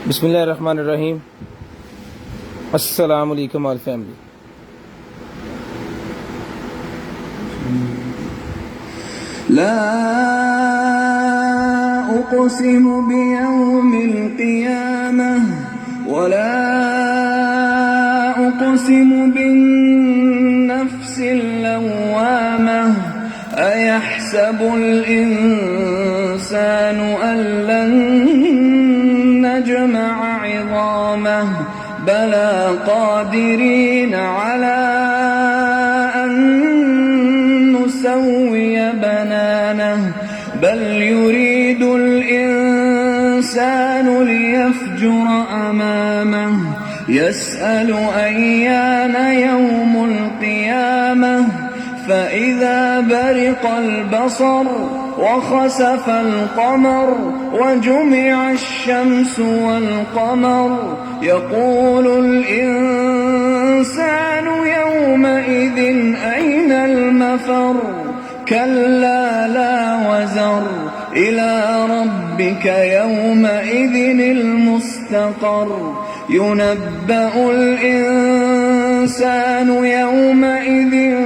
बिस्मिल्लाहिर्रहमानिर्रहीम। अस्सलाम वालेकुम ऑल फैमिली। ला उक़सिमु बियौमिल क़ियामह वला उक़सिमु बिन्नफ्सिल लव्वामह अयहसबुल इंसानु अल्लन नजमअ इज़ामह बला क़ादिरीन अला अन नुसव्विय बनानह बल युरीदुल इंसानु लियफ्जुर अमामह यसअलु अय्यान यौमुल क़ियामह फ़इज़ा बरिक़ल बसर वख़सफ़ल क़मर वजुमिअश शम्सु वल क़मर यक़ूलुल इंसानु यौमइज़िन ऐनल मफ़र कल्ला ला वज़र इला रब्बिका यौमइज़िनिल मुस्तक़र युनब्बअुल इंसानु यौमइज़िन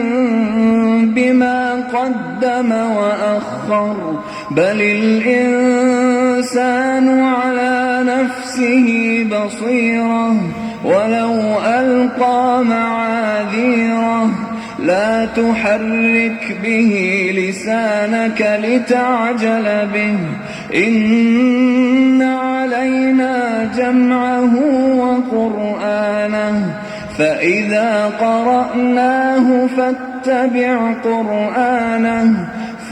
बिमा क़द्दम वअख़र बलिल इंसानु अला नफ्सिही बसीरह वलौ अलक़ा मआज़ीरह ला तुहर्रिक बिही लिसानक लितअजल बिही इन्न अलैना जमअहु वक़ुरआनह फ़इज़ा क़रअनाहु फ़त्तबिअ क़ुरआनह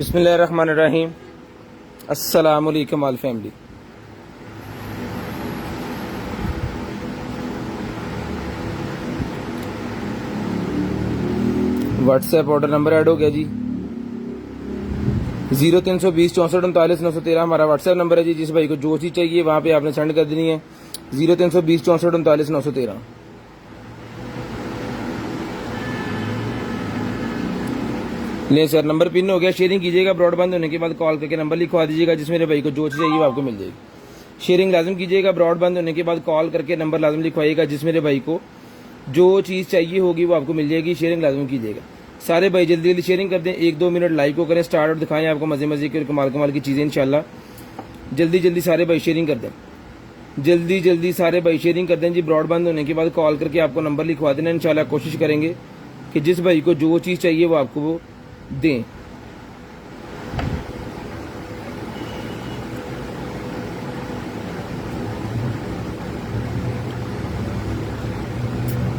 बिस्मिल्लाहिर्रहमानिर्रहीम। अस्सलाम वालेकुम all family. WhatsApp order number add हो गया जी। 0320 64 39 913 हमारा व्हाट्सएप नंबर है जी। जिस भाई को जो चीज़ चाहिए वहाँ पे आपने सेंड कर देनी है। 0320 64 39 913। ले सर, नंबर पिन हो गया। शेयरिंग कीजिएगा। ब्रॉडबैंड होने के बाद कॉल करके नंबर लिखवा दीजिएगा। जिस मेरे भाई को जो चीज़ चाहिए वो आपको मिल जाएगी। शेयरिंग लाजम कीजिएगा। ब्रॉडबैंड होने के बाद कॉल करके नंबर लाजम लिखवाइएगा। जिस मेरे भाई को जो चीज़ चाहिए होगी वो आपको मिल जाएगी। शेयरिंग लाजम कीजिएगा। सारे भाई जल्दी जल्दी शेयरिंग कर दें। 1-2 मिनट लाइक को करें स्टार्ट और दिखाएं आपको मजे मजे की और कमाल कमाल की चीज़ें इंशाल्लाह। जल्दी जल्दी सारे भाई शेयरिंग कर दें। जल्दी जल्दी सारे भाई शेयरिंग कर दें जी। ब्रॉडबैंड होने के बाद कॉल करके आपको नंबर लिखवा देना। इंशाल्लाह कोशिश करेंगे कि जिस भाई को जो चीज़ चाहिए वो आपको वो दें।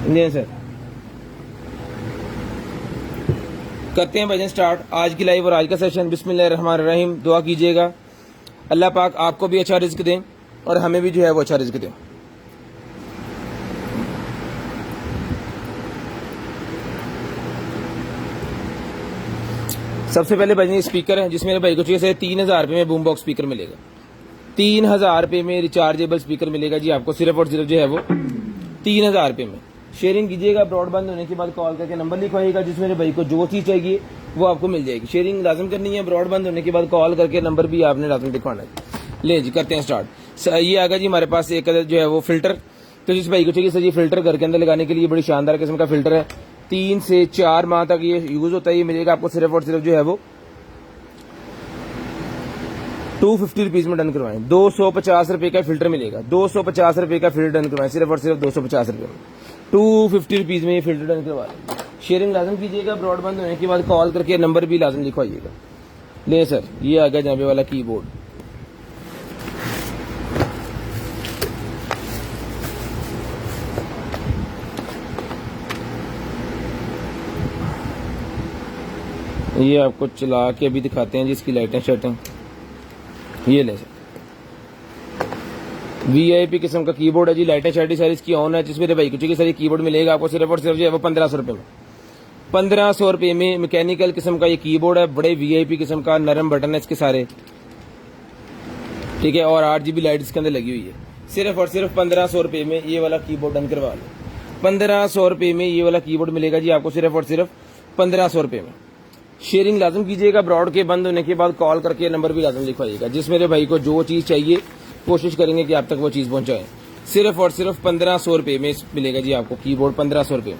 नहीं सर, करते हैं भजन स्टार्ट आज की लाइव और आज का सेशन। बिस्मिल्लाहिर्रहमानिर्रहीम। दुआ कीजिएगा अल्लाह पाक आपको भी अच्छा रिज्क दें और हमें भी जो है वो अच्छा रिज्क दें। सबसे पहले भजन स्पीकर है जिसमें मेरे भाई को चाहिए 3000 रुपये में बूम बॉक्स स्पीकर मिलेगा। 3000 रुपये में रिचार्जेबल स्पीकर मिलेगा जी आपको, सिर्फ और सिर्फ जो है वो 3000 रुपये में। शेयरिंग कीजिएगा। ब्रॉडबैंड होने के बाद कॉल करके नंबर लिखवाइएगा। जिस मेरे भाई को जो चीज़ चाहिए वो आपको मिल जाएगी। शेयरिंग लाजम करनी है। ब्रॉडबैंड होने के बाद कॉल करके नंबर भी आपने लाजम लिखवाना है। ले जी करते हैं स्टार्ट। ये आ गया जी हमारे पास एक जो है वो फिल्टर। तो जिस भाई को चाहिए सर ये फिल्टर घर के अंदर लगाने के लिए बड़ी शानदार किस्म का फिल्टर है। 3 से 4 माह तक ये यूज होता है। ये मिलेगा आपको सिर्फ और सिर्फ जो है वो 250 रुपीज में डन करवाएं। 250 रुपए का फिल्टर मिलेगा। 250 रुपए का फिल्टर डन करवाएं सिर्फ और सिर्फ 250 रुपए में। 250 रुपीज में ये फिल्टर डन करवा लें। शेयरिंग लाजम कीजिएगा। ब्रॉडबैंड होने के बाद कॉल करके नंबर भी लाजम लिखवाइएगा। ले सर ये आ गया जाने वाला कीबोर्ड। ये आपको चला के अभी दिखाते हैं जी इसकी लाइटें शर्टें। ये ले सर VIP किस्म का कीबोर्ड है जी। लाइटें शाइटें सारी इसकी ऑन है। जिसमें भाई कुछ सारी कीबोर्ड मिलेगा आपको सिर्फ और सिर्फ जो है वो 1500 रुपये में। 1500 रुपये में मैकेनिकल किस्म का ये कीबोर्ड है। बड़े VIP किस्म का नरम बटन है इसके सारे, ठीक है। और 8GB लाइट इसके अंदर लगी हुई है। सिर्फ और सिर्फ 1500 रुपये में ये वाला कीबोर्ड डन करवा लो। 1500 रुपये में ये वाला कीबोर्ड मिलेगा जी आपको सिर्फ और सिर्फ 1500 रुपये में। शेयरिंग लाजम कीजिएगा। ब्रॉड के बंद होने के बाद कॉल करके नंबर भी लाजम लिखवाइएगा। जिस मेरे भाई को जो चीज़ चाहिए कोशिश करेंगे कि आप तक वो चीज़ पहुंचाएं। सिर्फ और सिर्फ 1500 रुपये में मिलेगा जी आपको कीबोर्ड। 1500 रुपये में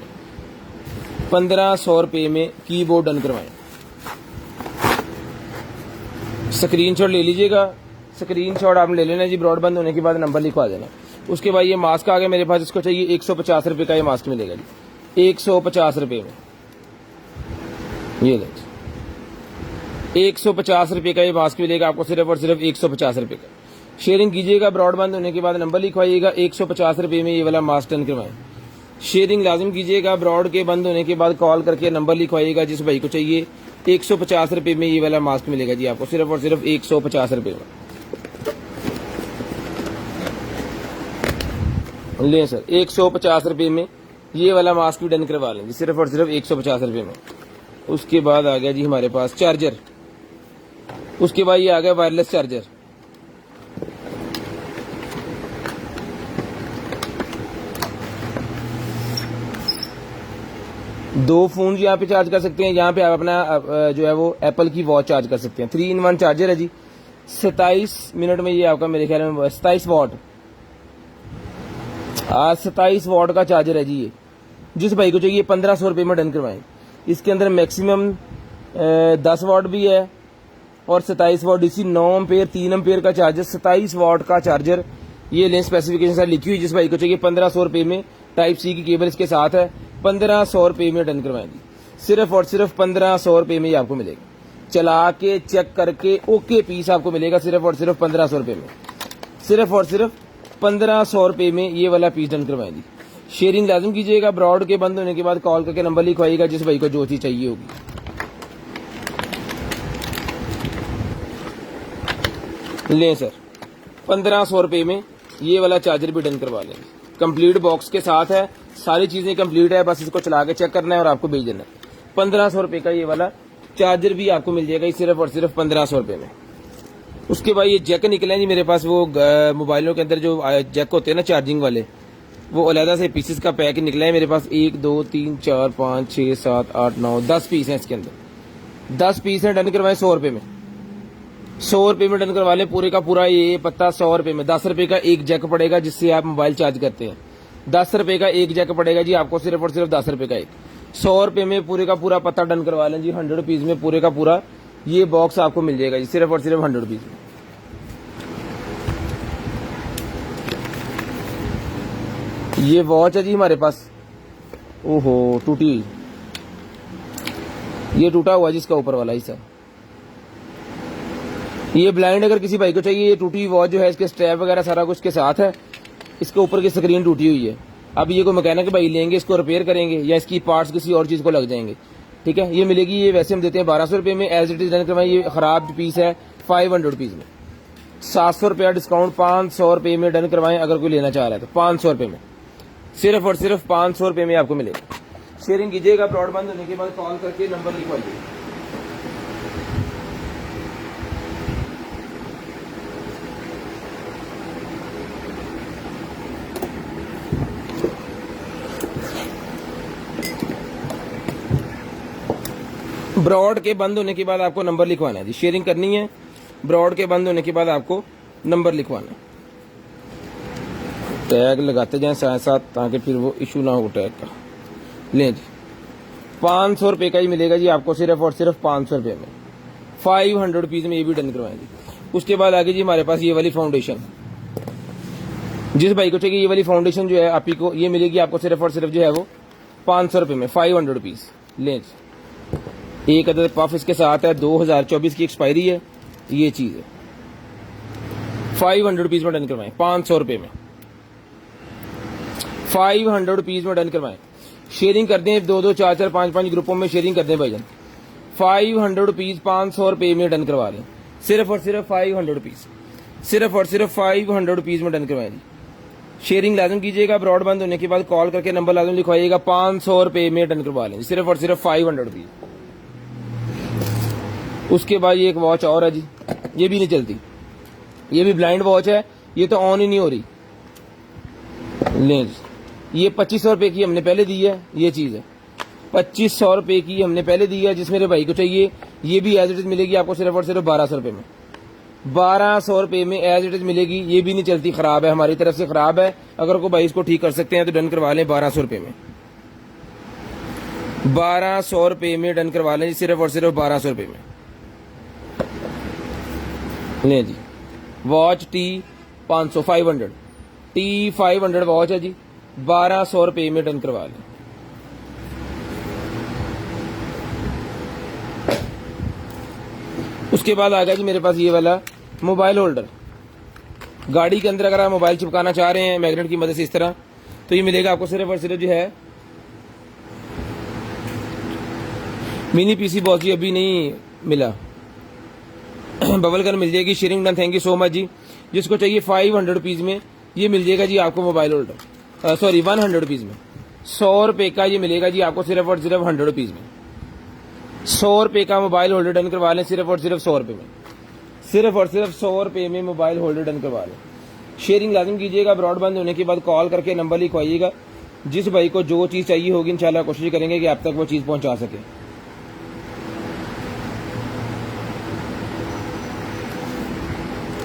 1500 रुपये में कीबोर्ड डन करवाएं। स्क्रीनशॉट ले लीजिएगा। स्क्रीनशॉट आपने ले लेना जी। ब्रॉडबैंड होने के बाद नंबर लिखवा देना। उसके बाद ये मास्क आ गया मेरे पास। इसको चाहिए 150 रुपये का ये मास्क मिलेगा जी 150 रुपये में। ये ले 150 रुपये का ये मास्क मिलेगा आपको सिर्फ और सिर्फ 150 रुपये का। शेयरिंग कीजिएगा। ब्रॉडबैंड होने के बाद नंबर लिखवाइएगा। 150 रुपये में ये वाला मास्क डन करवाएं। शेयरिंग लाजिम कीजिएगा। ब्रॉड के बंद होने के बाद कॉल करके नंबर लिखवाइएगा। जिस भाई को चाहिए 150 रुपये में ये वाला मास्क मिलेगा जी आपको सिर्फ और सिर्फ 150 रुपये में। ले सर 150 रुपये में ये वाला मास्क भी डन करवा लेंगे सिर्फ और सिर्फ 150 रुपये में। उसके बाद आ गया जी हमारे पास चार्जर। उसके बाद ये आ गया वायरलेस चार्जर। दो फोन यहाँ पे चार्ज कर सकते हैं। यहाँ पे आप अपना जो है वो एप्पल की वॉच चार्ज कर सकते हैं। 3-in-1 चार्जर है जी। 27 मिनट में ये आपका मेरे ख्याल में 27 वॉट 27 वॉट का चार्जर है जी ये। जिस भाई को चाहिए 1500 रुपये में डन करवाएं। इसके अंदर मैक्सिमम 10 वॉट भी है और 27 वॉट DC 9 एम्पेयर 3 एम्पेयर का चार्जर 27 वॉट का चार्जर। ये लें स्पेसिफिकेशन सारी लिखी हुई। जिस भाई को चाहिए 1500 रुपये में टाइप C की केबल इसके साथ है। 1500 रुपये में डन करवाएंगे। सिर्फ और सिर्फ 1500 रुपये में ये आपको मिलेगा। चला के चेक करके ओके पीस आपको मिलेगा सिर्फ और सिर्फ 1500 रुपये में। सिर्फ और सिर्फ 1500 रुपये में ये वाला पीस डन करवाएंगे। शेयरिंग लाजम कीजिएगा। ब्रॉड के बंद होने के बाद कॉल करके नंबर लिखवाइएगा। जिस भाई को जो चीज चाहिए होगी। लें सर 1500 रुपये में ये वाला चार्जर भी डन करवा लेंगे। कंप्लीट बॉक्स के साथ है। सारी चीजें कंप्लीट है। बस इसको चला के चेक करना है और आपको भेज देना है। 1500 रुपये का ये वाला चार्जर भी आपको मिल जाएगा सिर्फ और सिर्फ 1500 रुपये में। उसके बाद ये जैक निकले हैं जी मेरे पास। वो मोबाइलों के अंदर जो जैक होते हैं ना चार्जिंग वाले, वो अलहदा से पीसेस का पैक निकला है मेरे पास। 1 2 3 4 5 6 7 8 9 10 पीस हैं इसके अंदर। 10 पीस हैं। डन करवाएं 100 रुपये में। 100 रुपये में डन करवा लें पूरे का पूरा ये पत्ता 100 रुपये में। 10 रुपये का एक जैक पड़ेगा जिससे आप मोबाइल चार्ज करते हैं। 10 रुपये का एक जैक पड़ेगा जी आपको सिर्फ और सिर्फ 10 रुपये का एक। 100 रुपये में पूरे का पूरा पत्ता डन करवा लें जी। 100 रुपीज में पूरे का पूरा ये बॉक्स आपको मिल जाएगा जी सिर्फ और सिर्फ 100 रुपीज में। ये वॉच है जी हमारे पास, ओहो टूटी हुई, ये टूटा हुआ जिसका ऊपर वाला हिस्सा। ये ब्लाइंड अगर किसी भाई को चाहिए, ये टूटी हुई वॉच जो है इसके स्ट्रैप वगैरह सारा कुछ के साथ है, इसके ऊपर की स्क्रीन टूटी हुई है। अब ये कोई मैकेनिक भाई लेंगे, इसको रिपेयर करेंगे या इसकी पार्ट्स किसी और चीज़ को लग जाएंगे, ठीक है। ये मिलेगी, ये वैसे हम देते हैं 1200 रुपये में, एज इट इज डन करवाएं। ये खराब पीस है 500 रुपीज़ में, 700 रुपया डिस्काउंट, 500 रुपये में डन करवाएं। अगर कोई लेना चाह रहा है तो 500 रुपये में, सिर्फ और सिर्फ 500 रुपये में आपको मिलेगा। शेयरिंग कीजिएगा, ब्रॉडबैंड होने के बाद कॉल करके नंबर लिखवाइए। ब्रॉड के बंद होने के बाद आपको नंबर लिखवाना है जी, शेयरिंग करनी है। ब्रॉड के बंद होने के बाद आपको नंबर लिखवाना है। टैग लगाते जाएं साथ साथ ताकि फिर वो इशू ना हो टैग का। लें जी, 500 रुपये का ही मिलेगा जी आपको, सिर्फ और सिर्फ 500 रुपये में, 500 रुपीज़ में ये भी डन करवाएंगे। उसके बाद आगे जी हमारे पास ये वाली फाउंडेशन, जिस भाई को चाहिए ये वाली फाउंडेशन जो है आप ही को, ये मिलेगी आपको सिर्फ और सिर्फ जो है वो 500 रुपये में, 500 रुपीज़। लें जी, एक अदद पफ इसके साथ है, 2024 की एक्सपायरी है ये चीज़ है। 500 रुपीज़ में डन करवाएं, 500 रुपये में, 500 रुपीज़ में डन करवाएं। शेयरिंग कर दें 2-2, 4-4, 5-5 ग्रुपों में शेयरिंग कर दें भाईजान। 500 रुपीज़ 500 रुपये में डन करवा लें, सिर्फ और सिर्फ 500 रुपीज़, सिर्फ और सिर्फ 500 रुपीज़ में डन करवाएं जी। शेयरिंग लाजम कीजिएगा, ब्रॉड बंद होने के बाद कॉल करके नंबर लाजम लिखवाइएगा, 500 रुपये में डन करवा लें, सिर्फ और सिर्फ 500 रुपीज़। उसके बाद ये एक वॉच और है जी, ये भी नहीं चलती, ये भी ब्लाइंड वॉच है, ये तो ऑन ही नहीं हो रही। लें जी, ये 2500 रुपये की हमने पहले दी है, ये चीज़ है 2500 रुपये की हमने पहले दी है। जिस मेरे भाई को चाहिए ये भी एज इट इज मिलेगी आपको सिर्फ और सिर्फ 1200 रुपये में, 1200 रुपये में एज इट इज मिलेगी। ये भी नहीं चलती, खराब है, हमारी तरफ से खराब है। अगर कोई भाई इसको ठीक कर सकते हैं तो डन करवा लें 1200 रुपये में, 1200 रुपये में डन करवा लें, सिर्फ और सिर्फ 1200 रुपये में। लें जी, वॉच T500 500 T500 वॉच है जी, 1200 रुपये में डन करवा लें। उसके बाद आ गया जी मेरे पास ये वाला मोबाइल होल्डर। गाड़ी के अंदर अगर आप मोबाइल चिपकाना चाह रहे हैं मैग्नेट की मदद से इस तरह, तो ये मिलेगा आपको सिर्फ और सिर्फ जो है मिनी पीसी बॉक्स, जी अभी नहीं मिला, बबल गन मिल जाएगी। Sharing done, thank you so much जी। जिसको चाहिए 500 रुपीज़ में ये मिल जाएगा जी आपको मोबाइल होल्डर, सॉरी 100 रुपीज़ में, 100 रुपये का ये मिलेगा जी आपको सिर्फ और सिर्फ 100 रुपीज़ में। 100 रुपये का मोबाइल होल्डर डन करवा लें, सिर्फ और सिर्फ 100 रुपये में, सिर्फ और सिर्फ 100 रुपये में मोबाइल होल्डर डन करवा लें। शेयरिंग लाजम कीजिएगा, ब्रॉडबैंड होने के बाद कॉल करके नंबर लिखवाइएगा। जिस भाई को जो चीज़ चाहिए होगी इंशाल्लाह कोशिश करेंगे कि आप तक वो चीज़ पहुँचा सके।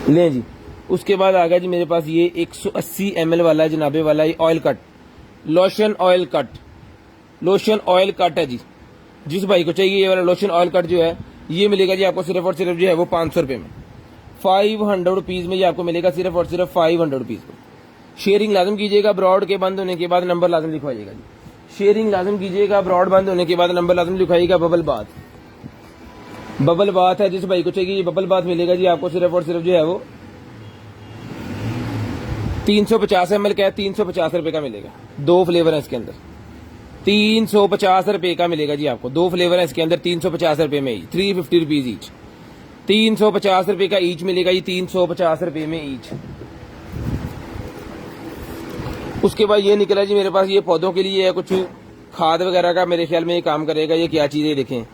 लें जी, उसके बाद आ गया जी मेरे पास ये 180 ml वाला जनाबे वाला ये oil cut, lotion oil cut, lotion oil cut है जी। जिस भाई को चाहिए ये वाला लोशन ऑयल कट जो है ये मिलेगा जी आपको सिर्फ और सिर्फ जो है वो 500 रुपये में, 500 रुपीज़ में ये आपको मिलेगा, सिर्फ और सिर्फ 500 रुपीज़ में। शेयरिंग लाजम कीजिएगा, ब्रॉड के बंद होने के बाद नंबर लाजम लिखवाइएगा जी। शेयरिंग लाजम कीजिएगा, ब्रॉड बंद होने के बाद नंबर लाजम लिखवाइएगा। बबल बाथ, बबल बाथ है, जिस भाई को चाहिए ये बबल बाथ मिलेगा जी आपको सिर्फ और सिर्फ जो है वो 350 ml का है, 350 रुपये का मिलेगा। 2 फ्लेवर है इसके अंदर, 350 रुपये का मिलेगा जी आपको। 2 फ्लेवर है इसके अंदर, 350 रुपये में ही, 350 रुपीज़ ईच, 350 रुपये का ईच मिलेगा जी, 350 रुपये में ईच। उसके बाद ये निकला जी मेरे पास, ये पौधों के लिए है, कुछ खाद वगैरह का मेरे ख्याल में ये काम करेगा। ये क्या चीज़ है देखें,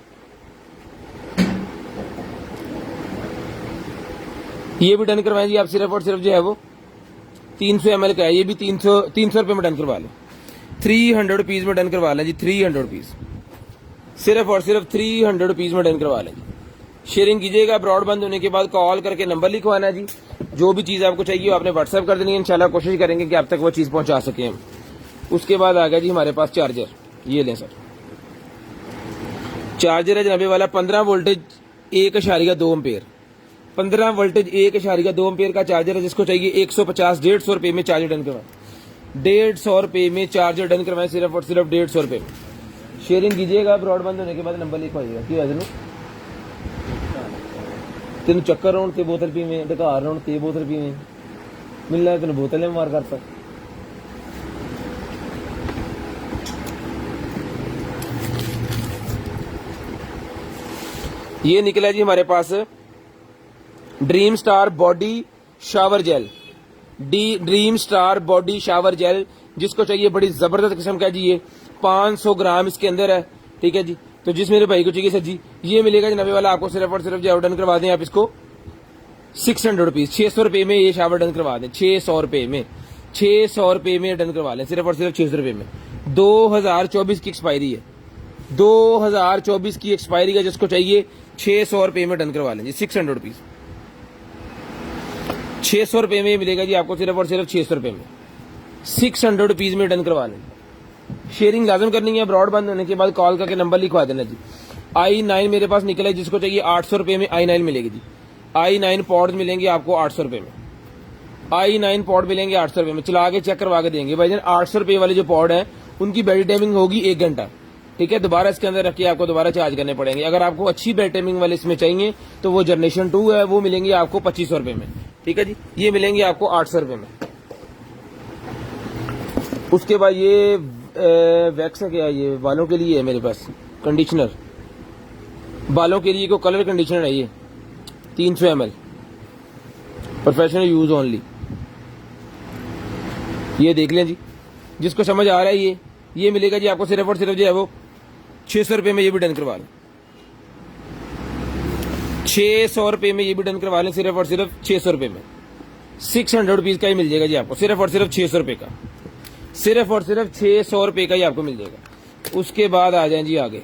ये भी डन करवाएं जी आप, सिर्फ और सिर्फ जो है वो 300 ml का है, ये भी 300 रुपये में डन करवा लें, 300 रुपीज़ में डन करवा लें जी, 300 रुपीज़, सिर्फ और सिर्फ 300 रुपीज़ में डन करवा लें जी। शेयरिंग कीजिएगा, ब्रॉड बंद होने के बाद कॉल करके नंबर लिखवाना है जी। जो भी चीज़ आपको चाहिए आपने व्हाट्सएप कर देनी है, इंशाल्लाह कोशिश करेंगे कि आप तक वो चीज़ पहुंचा सकें हम। उसके बाद आ गया जी हमारे पास चार्जर, ये लें सर, चार्जर है जनाबे वाला 15 वोल्टेज 1.2 एम्पेयर, 15 वोल्टेज 1.2 एम्पेयर का चार्जर है। जिसको चाहिए 150 150 रुपये में चार्जर डन करवाएं, 150 रुपये में चार्जर डन करवाएं सिर्फ और सिर्फ 150 रुपये में। शेयरिंग कीजिएगा, ब्रॉडबैंड होने के बाद नंबर लिखवाइएगा। क्यों है तेन चक्कर आने ते बोतल पीवें, ढकार आने ते बोतल पीवें, मिलना तेन बोतलें मार करता। ये निकला जी हमारे पास dream star body shower gel, dream star body shower gel, जिसको चाहिए बड़ी जबरदस्त किस्म का जी। ये 500 ग्राम इसके अंदर है, ठीक है जी। तो जिस मेरे भाई को चाहिए सर जी, ये मिलेगा जी नवे वाला आपको सिर्फ और सिर्फ जो डन करवा दें आप इसको 600 रुपीज, 600 रुपये में ये शावर डन करवा दें। 600 रुपये में, 600 रुपये में डन करवा लें सिर्फ और सिर्फ 600 रुपये में। 2024 की एक्सपायरी है, 2024 की एक्सपायरी का जिसको चाहिए 600 रुपये में डन करवा लें जी। 600 रुपीज, 600 रुपये में मिलेगा जी आपको सिर्फ और सिर्फ 600 रुपये में। 600 रुपीज में डन करवा लें। शेयरिंग लाजम करनी है, ब्रॉडबैंड होने के बाद कॉल करके नंबर लिखवा देना जी। i9 मेरे पास निकला है, जिसको चाहिए 800 रुपये में i9 मिलेगी जी। i9 पॉड मिलेंगे आपको 800 रुपये में, i9 पॉड मिलेंगे 800 रुपये में। चला के चेक करवा के देंगे भाईजान। 800 रुपये वाले जो पॉड है उनकी बैटरी टाइमिंग होगी 1 घंटा, ठीक है। दोबारा इसके अंदर रख के आपको दोबारा चार्ज करने पड़ेंगे। अगर आपको अच्छी बैटरी टाइमिंग वाले इसमें चाहिए तो वो जनरेशन 2 है, वो मिलेंगे आपको 2500 रुपये में, ठीक है जी। ये मिलेंगे आपको 800 रुपये में। उसके बाद ये वैक्स है, क्या ये बालों के लिए है मेरे पास कंडीशनर, बालों के लिए को कलर कंडीशनर है ये 300 ml, प्रोफेशनल यूज ओनली। ये देख लें जी, जिसको समझ आ रहा है ये मिलेगा जी आपको सिर्फ और सिर्फ जो है वो 600 रुपये में ये भी डन करवा लें। 600 रुपये में ये भी डन करवा लें सिर्फ और सिर्फ 600 रुपये में। 600 रुपीज का ही मिल जाएगा जी आपको सिर्फ और सिर्फ 600 रुपये का, सिर्फ और सिर्फ 600 रुपये का ही आपको मिल जाएगा। उसके बाद आ जाए जी आगे,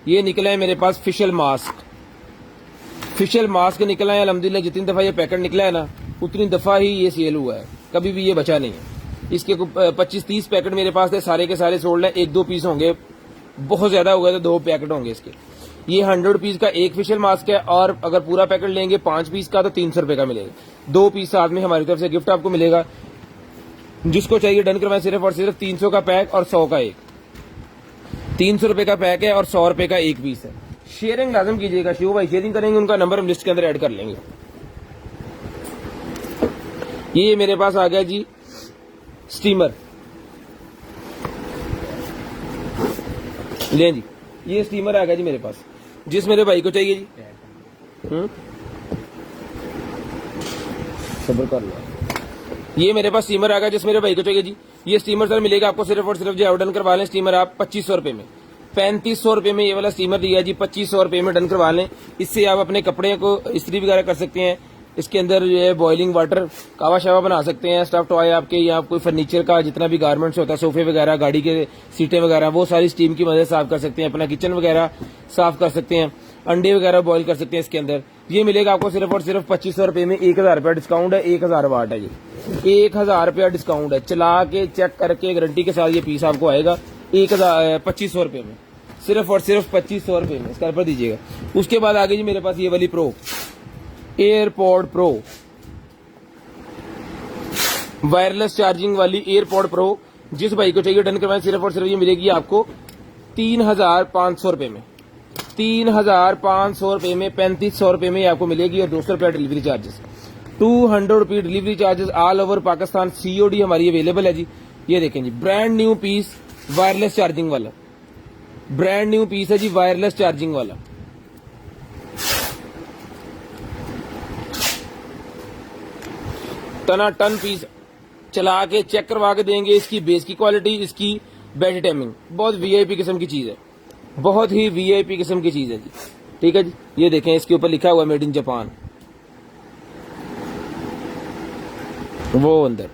ये निकला है मेरे पास फिशल मास्क। फिशल मास्क निकला है अल्हम्दुलिल्लाह। जितनी दफा ये पैकेट निकला है ना उतनी दफा ही ये सेल हुआ है, कभी भी ये बचा नहीं है। इसके 25-30 पैकेट मेरे पास थे, सारे के सारे सोल्ड है। 1-2 पीस होंगे, बहुत ज्यादा हो गए तो 2 पैकेट होंगे इसके। ये 100 रुपीज का एक फिशल मास्क है, और अगर पूरा पैकेट लेंगे 5 पीस का तो 300 रुपये का मिलेगा। 2 पीस साथ में हमारी तरफ से गिफ्ट आपको मिलेगा। जिसको चाहिए डन करवाएं सिर्फ और सिर्फ 300 का पैक और 100 का एक। 300 रुपये का पैक है और 100 रुपये का एक पीस है। शेयरिंग लाजम कीजिएगा, शिव भाई शेयरिंग करेंगे, उनका नंबर हम लिस्ट के अंदर ऐड कर लेंगे। ये मेरे पास आ गया जी स्टीमर, ले जी, ये स्टीमर आ गया जी मेरे पास, जिस मेरे भाई को चाहिए जी। सब्र कर लो। ये मेरे पास स्टीमर आ गया जिस मेरे भाई को चाहिए जी। ये स्टीमर सर मिलेगा आपको सिर्फ और सिर्फ जो डन करवा लें स्टीमर आप 2500 रुपये में। 3500 रुपये में ये वाला स्टीमर दिया जी, 2500 रुपये में डन करवा लें। इससे आप अपने कपड़े को इस्त्री वगैरह कर सकते हैं। इसके अंदर जो है बॉइलिंग वाटर कावा शावा बना सकते हैं। स्टफ टॉय आपके या कोई फर्नीचर का जितना भी गारमेंट्स होता है, सोफे वगैरह, गाड़ी के सीटें वगैरह, वो सारी स्टीम की मदद से साफ कर सकते हैं। अपना किचन वगैरह साफ कर सकते हैं। अंडे वगैरह बॉईल कर सकते हैं इसके अंदर। ये मिलेगा आपको सिर्फ और सिर्फ 2500 रुपये में। 1000 रुपया डिस्काउंट है, 1000 वाट है ये, 1000 रुपया डिस्काउंट है। चला के चेक करके गारंटी के साथ ये पीस आपको आएगा 2500 रुपये में, सिर्फ और सिर्फ 2500 रुपये में। इसका पर दीजिएगा। उसके बाद आगे जी मेरे पास ये वाली pro AirPod pro, wireless charging वाली एयरपॉड प्रो, जिस भाई को चाहिए डन करवाएं सिर्फ और सिर्फ ये मिलेगी आपको 3500 रुपये में। 3500 रुपये में, 3500 रुपये में आपको मिलेगी, और 200 रुपया डिलीवरी चार्जेस, 200 रुपये delivery charges all over Pakistan. COD हमारी अवेलेबल है जी। ये देखें जी, brand new piece wireless charging वाला, ब्रांड न्यू पीस है जी वायरलेस चार्जिंग वाला। टना टन पीस चला के चेक करवा के देंगे। इसकी बेस की क्वालिटी, इसकी बैटरी टाइमिंग बहुत VIP किस्म की चीज है, बहुत ही VIP किस्म की चीज है जी। ठीक है जी, ये देखें इसके ऊपर लिखा हुआ मेड इन जापान, वो अंदर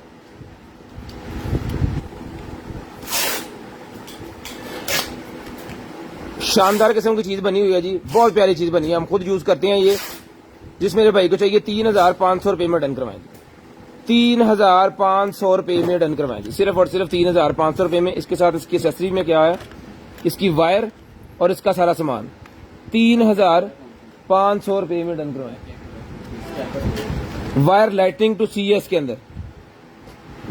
शानदार किस्म की चीज बनी हुई है जी, बहुत प्यारी चीज बनी है। हम खुद यूज करते हैं ये। जिस मेरे भाई को चाहिए 3500 रुपये में डन करवाएं, 3500 रुपये में डन करवाएं जी, सिर्फ और सिर्फ 3500 रुपये में। इसके साथ इसकी एक्सेसरी में क्या है, इसकी वायर और इसका सारा सामान 3500 रुपये में डन करवाएं। वायर लाइटिंग टू CS के अंदर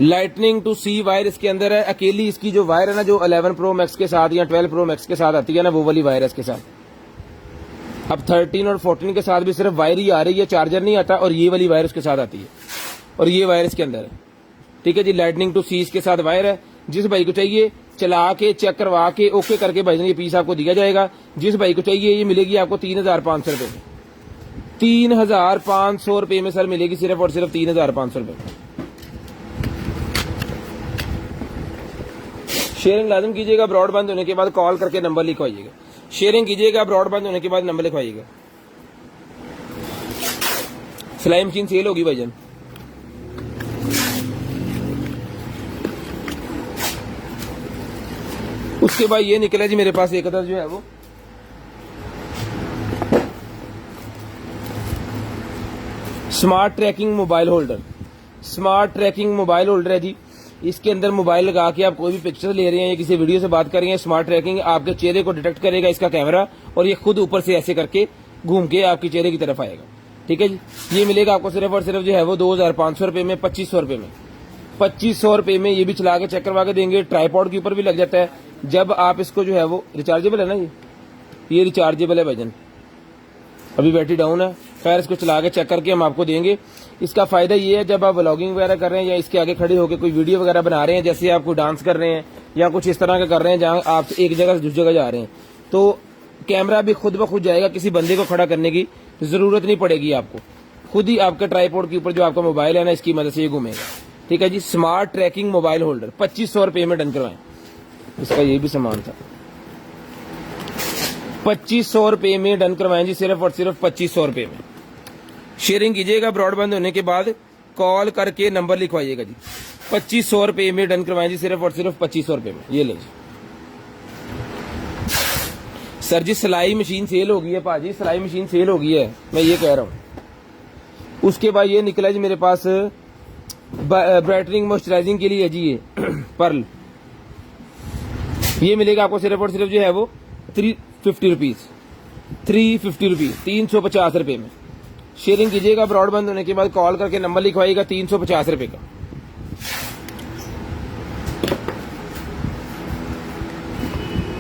लाइटनिंग टू सी वायर इसके अंदर है। अकेली इसकी जो वायर है ना, जो 11 प्रो मैक्स के साथ या 12 प्रो मैक्स के साथ आती है ना, वो वाली वायर है इसके साथ। अब 13 और 14 के साथ भी सिर्फ वायर ही आ रही है, चार्जर नहीं आता, और ये वाली वायर उसके साथ आती है, और ये वायर इसके अंदर है। ठीक है जी, लाइटनिंग टू सी इसके साथ वायर है। जिस भाई को चाहिए चला के चेक करवा के ओके करके भाईजान ये पीस आपको दिया जाएगा। जिस भाई को चाहिए ये मिलेगी आपको 3,500 रुपए में। 3,500 रुपए में सर मिलेगी, सिर्फ और सिर्फ 3,500 रुपए में। शेयरिंग लाजम कीजिएगा, ब्रॉडबैंड होने के बाद कॉल करके नंबर लिखवाइएगा। शेयरिंग कीजिएगा, ब्रॉडबैंड होने के बाद नंबर लिखवाइएगा। सिलाई मशीन सेल होगी भाईजान। उसके बाद ये निकला जी मेरे पास एक अदर जो है वो smart tracking mobile holder. Smart tracking mobile holder है जी। इसके अंदर मोबाइल लगा के आप कोई भी पिक्चर ले रहे हैं या किसी वीडियो से बात कर रहे हैं, स्मार्ट ट्रैकिंग आपके चेहरे को डिटेक्ट करेगा इसका कैमरा, और ये खुद ऊपर से ऐसे करके घूम के आपके चेहरे की तरफ आएगा। ठीक है जी, ये मिलेगा आपको सिर्फ और सिर्फ जो है वो 2,500 रुपए में, 2,500 रुपए में। 2,500 रुपए में ये भी चला के चेक करवा के देंगे। ट्राईपॉड के ऊपर भी लग जाता है। जब आप इसको जो है वो रिचार्जेबल है ना, ये रिचार्जेबल है भाईजान। अभी बैटरी डाउन है, खैर इसको चला के चेक करके हम आपको देंगे। इसका फायदा ये है जब आप व्लॉगिंग वगैरह कर रहे हैं या इसके आगे खड़े होकर कोई वीडियो वगैरह बना रहे हैं, जैसे आप कोई डांस कर रहे हैं या कुछ इस तरह का कर रहे हैं जहां आप एक जगह से दूसरी जगह जा रहे हैं, तो कैमरा भी खुद ब खुद जाएगा, किसी बंदे को खड़ा करने की जरूरत नहीं पड़ेगी आपको। खुद ही आपके ट्राईपॉड के ऊपर जो आपका मोबाइल है ना, इसकी मदद से ये घूमेगा। ठीक है जी, स्मार्ट ट्रैकिंग मोबाइल होल्डर 2,500 रुपए में डन करवाएं। इसका ये भी सामान था, 2,500 रुपए में डन करवाएं जी, सिर्फ और सिर्फ 2,500 रुपए में। शेयरिंग कीजिएगा, ब्रॉडबैंड होने के बाद कॉल करके नंबर लिखवाइएगा जी। 2,500 रुपए में डन करवाएं जी, सिर्फ और सिर्फ 2,500 रुपए में। ये ले जी सर जी, सिलाई मशीन सेल हो गई है पाजी, सिलाई मशीन सेल हो गई है, मैं ये कह रहा हूं। उसके बाद ये निकला जी मेरे पास ब्राइटनिंग मॉइस्चराइजिंग के लिए जी, ये पर्ल, ये मिलेगा आपको सिर्फ और सिर्फ जो है वो 350 रुपीज, 350 रुपीज, 350 रुपए में। शेयरिंग कीजिएगा, ब्रॉडबैंड होने के बाद कॉल करके नंबर लिखवाइएगा, 350 रुपए का।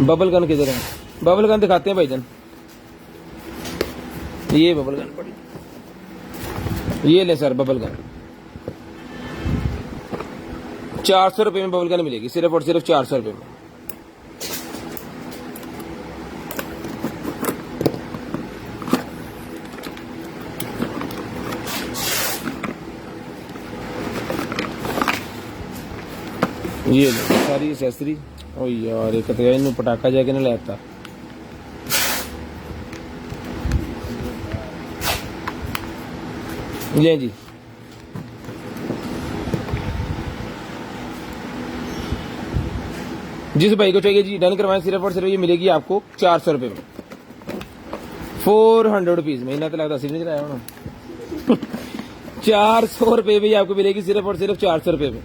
बबल गन किधर है? बबल गन दिखाते हैं भाईजान। ये बबल गन पड़ी, ये ले सर बबल गन। 400 रुपए में बबल गन मिलेगी, सिर्फ और सिर्फ 400 रुपए में। ये लो सारी एक्सेसरी। ओ यार एक तो इन पटाखा जाके नहीं लेता। ले जी, जिस भाई को चाहिए जी डन करवाएं, सिर्फ और सिर्फ ये मिलेगी आपको 400 रुपए में, 400 रुपीज में। इतना तो लगता नहीं चलाया होना। 400 रुपए में आपको मिलेगी, सिर्फ और सिर्फ 400 रुपए में।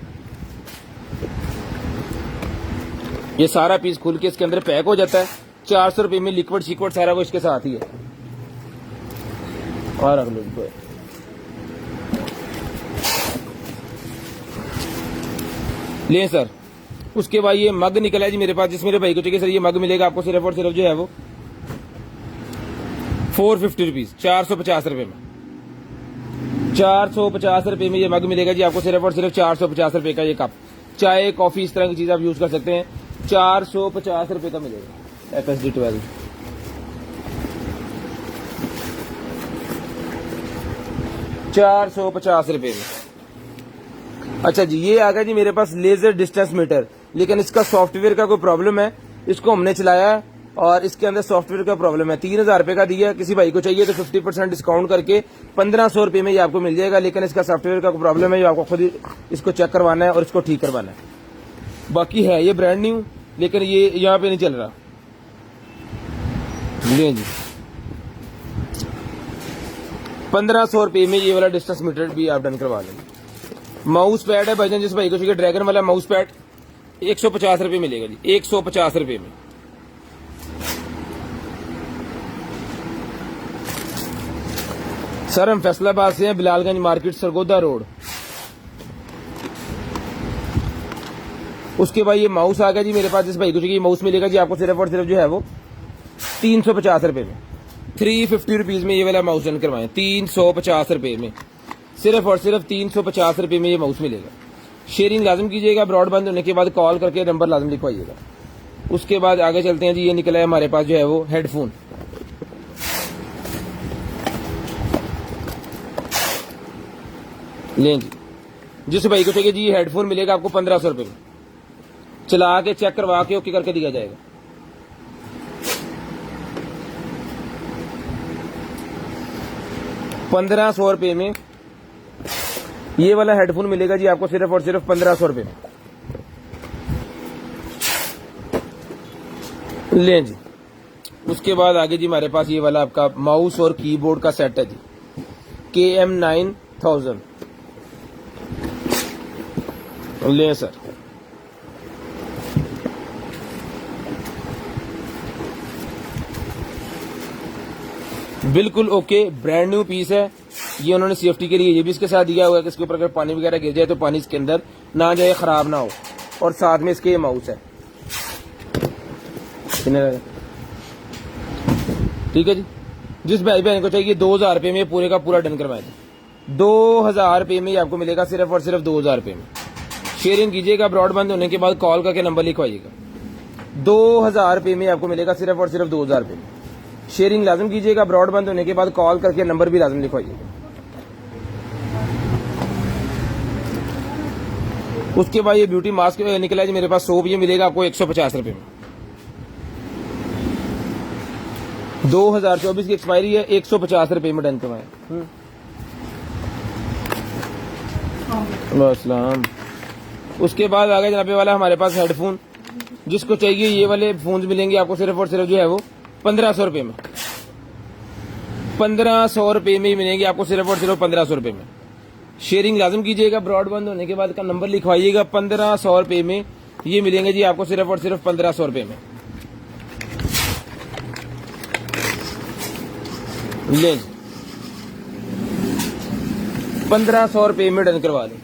ये सारा पीस खुल के इसके अंदर पैक हो जाता है। 400 रुपए में लिक्विड शिक्विड सारा वो इसके साथ ही है। और अगले ले सर। उसके बाद ये मग निकला है जी मेरे पास, जिस मेरे भाई को चाहिए सर ये मग मिलेगा आपको सिर्फ और सिर्फ जो है वो 450 रुपीज, 450 रुपए में। 450 रुपए में ये मग मिलेगा जी आपको, सिर्फ और सिर्फ 450 रुपए का। ये कप चाय कॉफी इस तरह की चीज आप यूज कर सकते हैं, 450 रुपए का मिलेगा। FSD 12 450 रुपए में। अच्छा जी, ये आ गया जी मेरे पास लेजर डिस्टेंस मीटर, लेकिन इसका सॉफ्टवेयर का कोई प्रॉब्लम है। इसको हमने चलाया है और इसके अंदर सॉफ्टवेयर का प्रॉब्लम है। 3,000 रुपए का दिया, किसी भाई को चाहिए तो 50% डिस्काउंट करके 1,500 रुपए में ये आपको मिल जाएगा। लेकिन इसका सॉफ्टवेयर का कोई प्रॉब्लम है, जो आपको खुद इसको चेक करवाना है और इसको ठीक करवाना है। बाकी है ये ब्रांड न्यू, लेकिन ये यहाँ पे नहीं चल रहा। ले जी 1,500 रुपए में ये वाला डिस्टेंस मीटर भी आप डन करवा लेंगे। माउस पैड है भाईजान, जिस भाई को चाहिए ड्रैगन वाला माउस पैड 150 रुपए मिलेगा जी, 150 रुपए में। सर हम फैसलाबाद से हैं, बिलालगंज मार्केट, सरगोदा रोड। उसके बाद ये माउस आ गया जी मेरे पास, जिस भाई को चाहिए माउस मिलेगा जी आपको सिर्फ और सिर्फ जो है वो 350 रुपए में, 350 रुपीज में ये वाला माउस डन करवाएं, 350 रुपए में, सिर्फ और सिर्फ 350 रुपए में ये माउस मिलेगा। शेयरिंग लाजम कीजिएगा, ब्रॉड बंद होने के बाद कॉल करके नंबर लाजम लिखवाइएगा। उसके बाद आगे चलते हैं जी, ये निकला है हमारे पास जो है वो हेडफोन। लें जी, जिस भाई को चाहिए जी ये हेडफोन मिलेगा आपको 1500 रुपए में, चला के चेक करवा के ओके करके दिया जाएगा। ₹1500 में ये वाला हेडफोन मिलेगा जी आपको सिर्फ और सिर्फ 1500 रुपए में। लें जी, उसके बाद आगे जी हमारे पास ये वाला आपका माउस और कीबोर्ड का सेट है जी, KM9000। लें सर, बिल्कुल ओके, ब्रांड न्यू पीस है। ये उन्होंने सेफ्टी के लिए ये भी इसके साथ दिया हुआ है कि इसके ऊपर अगर पानी वगैरह गिर जाए तो पानी इसके अंदर ना जाए, खराब ना हो। और साथ में इसके ये माउस है, ठीक है जी। जिस भाई बहन को चाहिए 2000 रुपए में पूरे का पूरा डन करवाए थे, 2000 रुपए में ये आपको मिलेगा सिर्फ और सिर्फ 2000 रुपए में। शेयरिंग कीजिएगा, ब्रॉड बंद होने के बाद कॉल करके नंबर लिखवाइएगा। 2000 रुपए में आपको मिलेगा सिर्फ और सिर्फ 2000 रुपए में। शेयरिंग लाजम कीजिएगा, ब्रॉड बंद होने के बाद कॉल करके नंबर भी लाजम लिखवाइएगा। उसके बाद ये ब्यूटी मास्क निकला है जी मेरे पास सोप, ये मिलेगा आपको 150 रुपए में। 2024 की एक्सपायरी है, 150 रुपए में डन करवाएं। अस्सलाम। उसके बाद आ गया जनाबे वाला हमारे पास हेडफोन, जिसको चाहिए ये वाले फोन मिलेंगे आपको सिर्फ और सिर्फ जो है वो 1500 रुपए में। 1500 रुपए में ही मिलेंगे आपको सिर्फ और सिर्फ 1500 रुपए में। शेयरिंग लाजम कीजिएगा, ब्रॉड बंद होने के बाद का नंबर लिखवाइएगा। 1500 रुपए में ये मिलेंगे जी आपको सिर्फ और सिर्फ 1500 रुपए में। ले 1500 रुपए में डन करवा लें।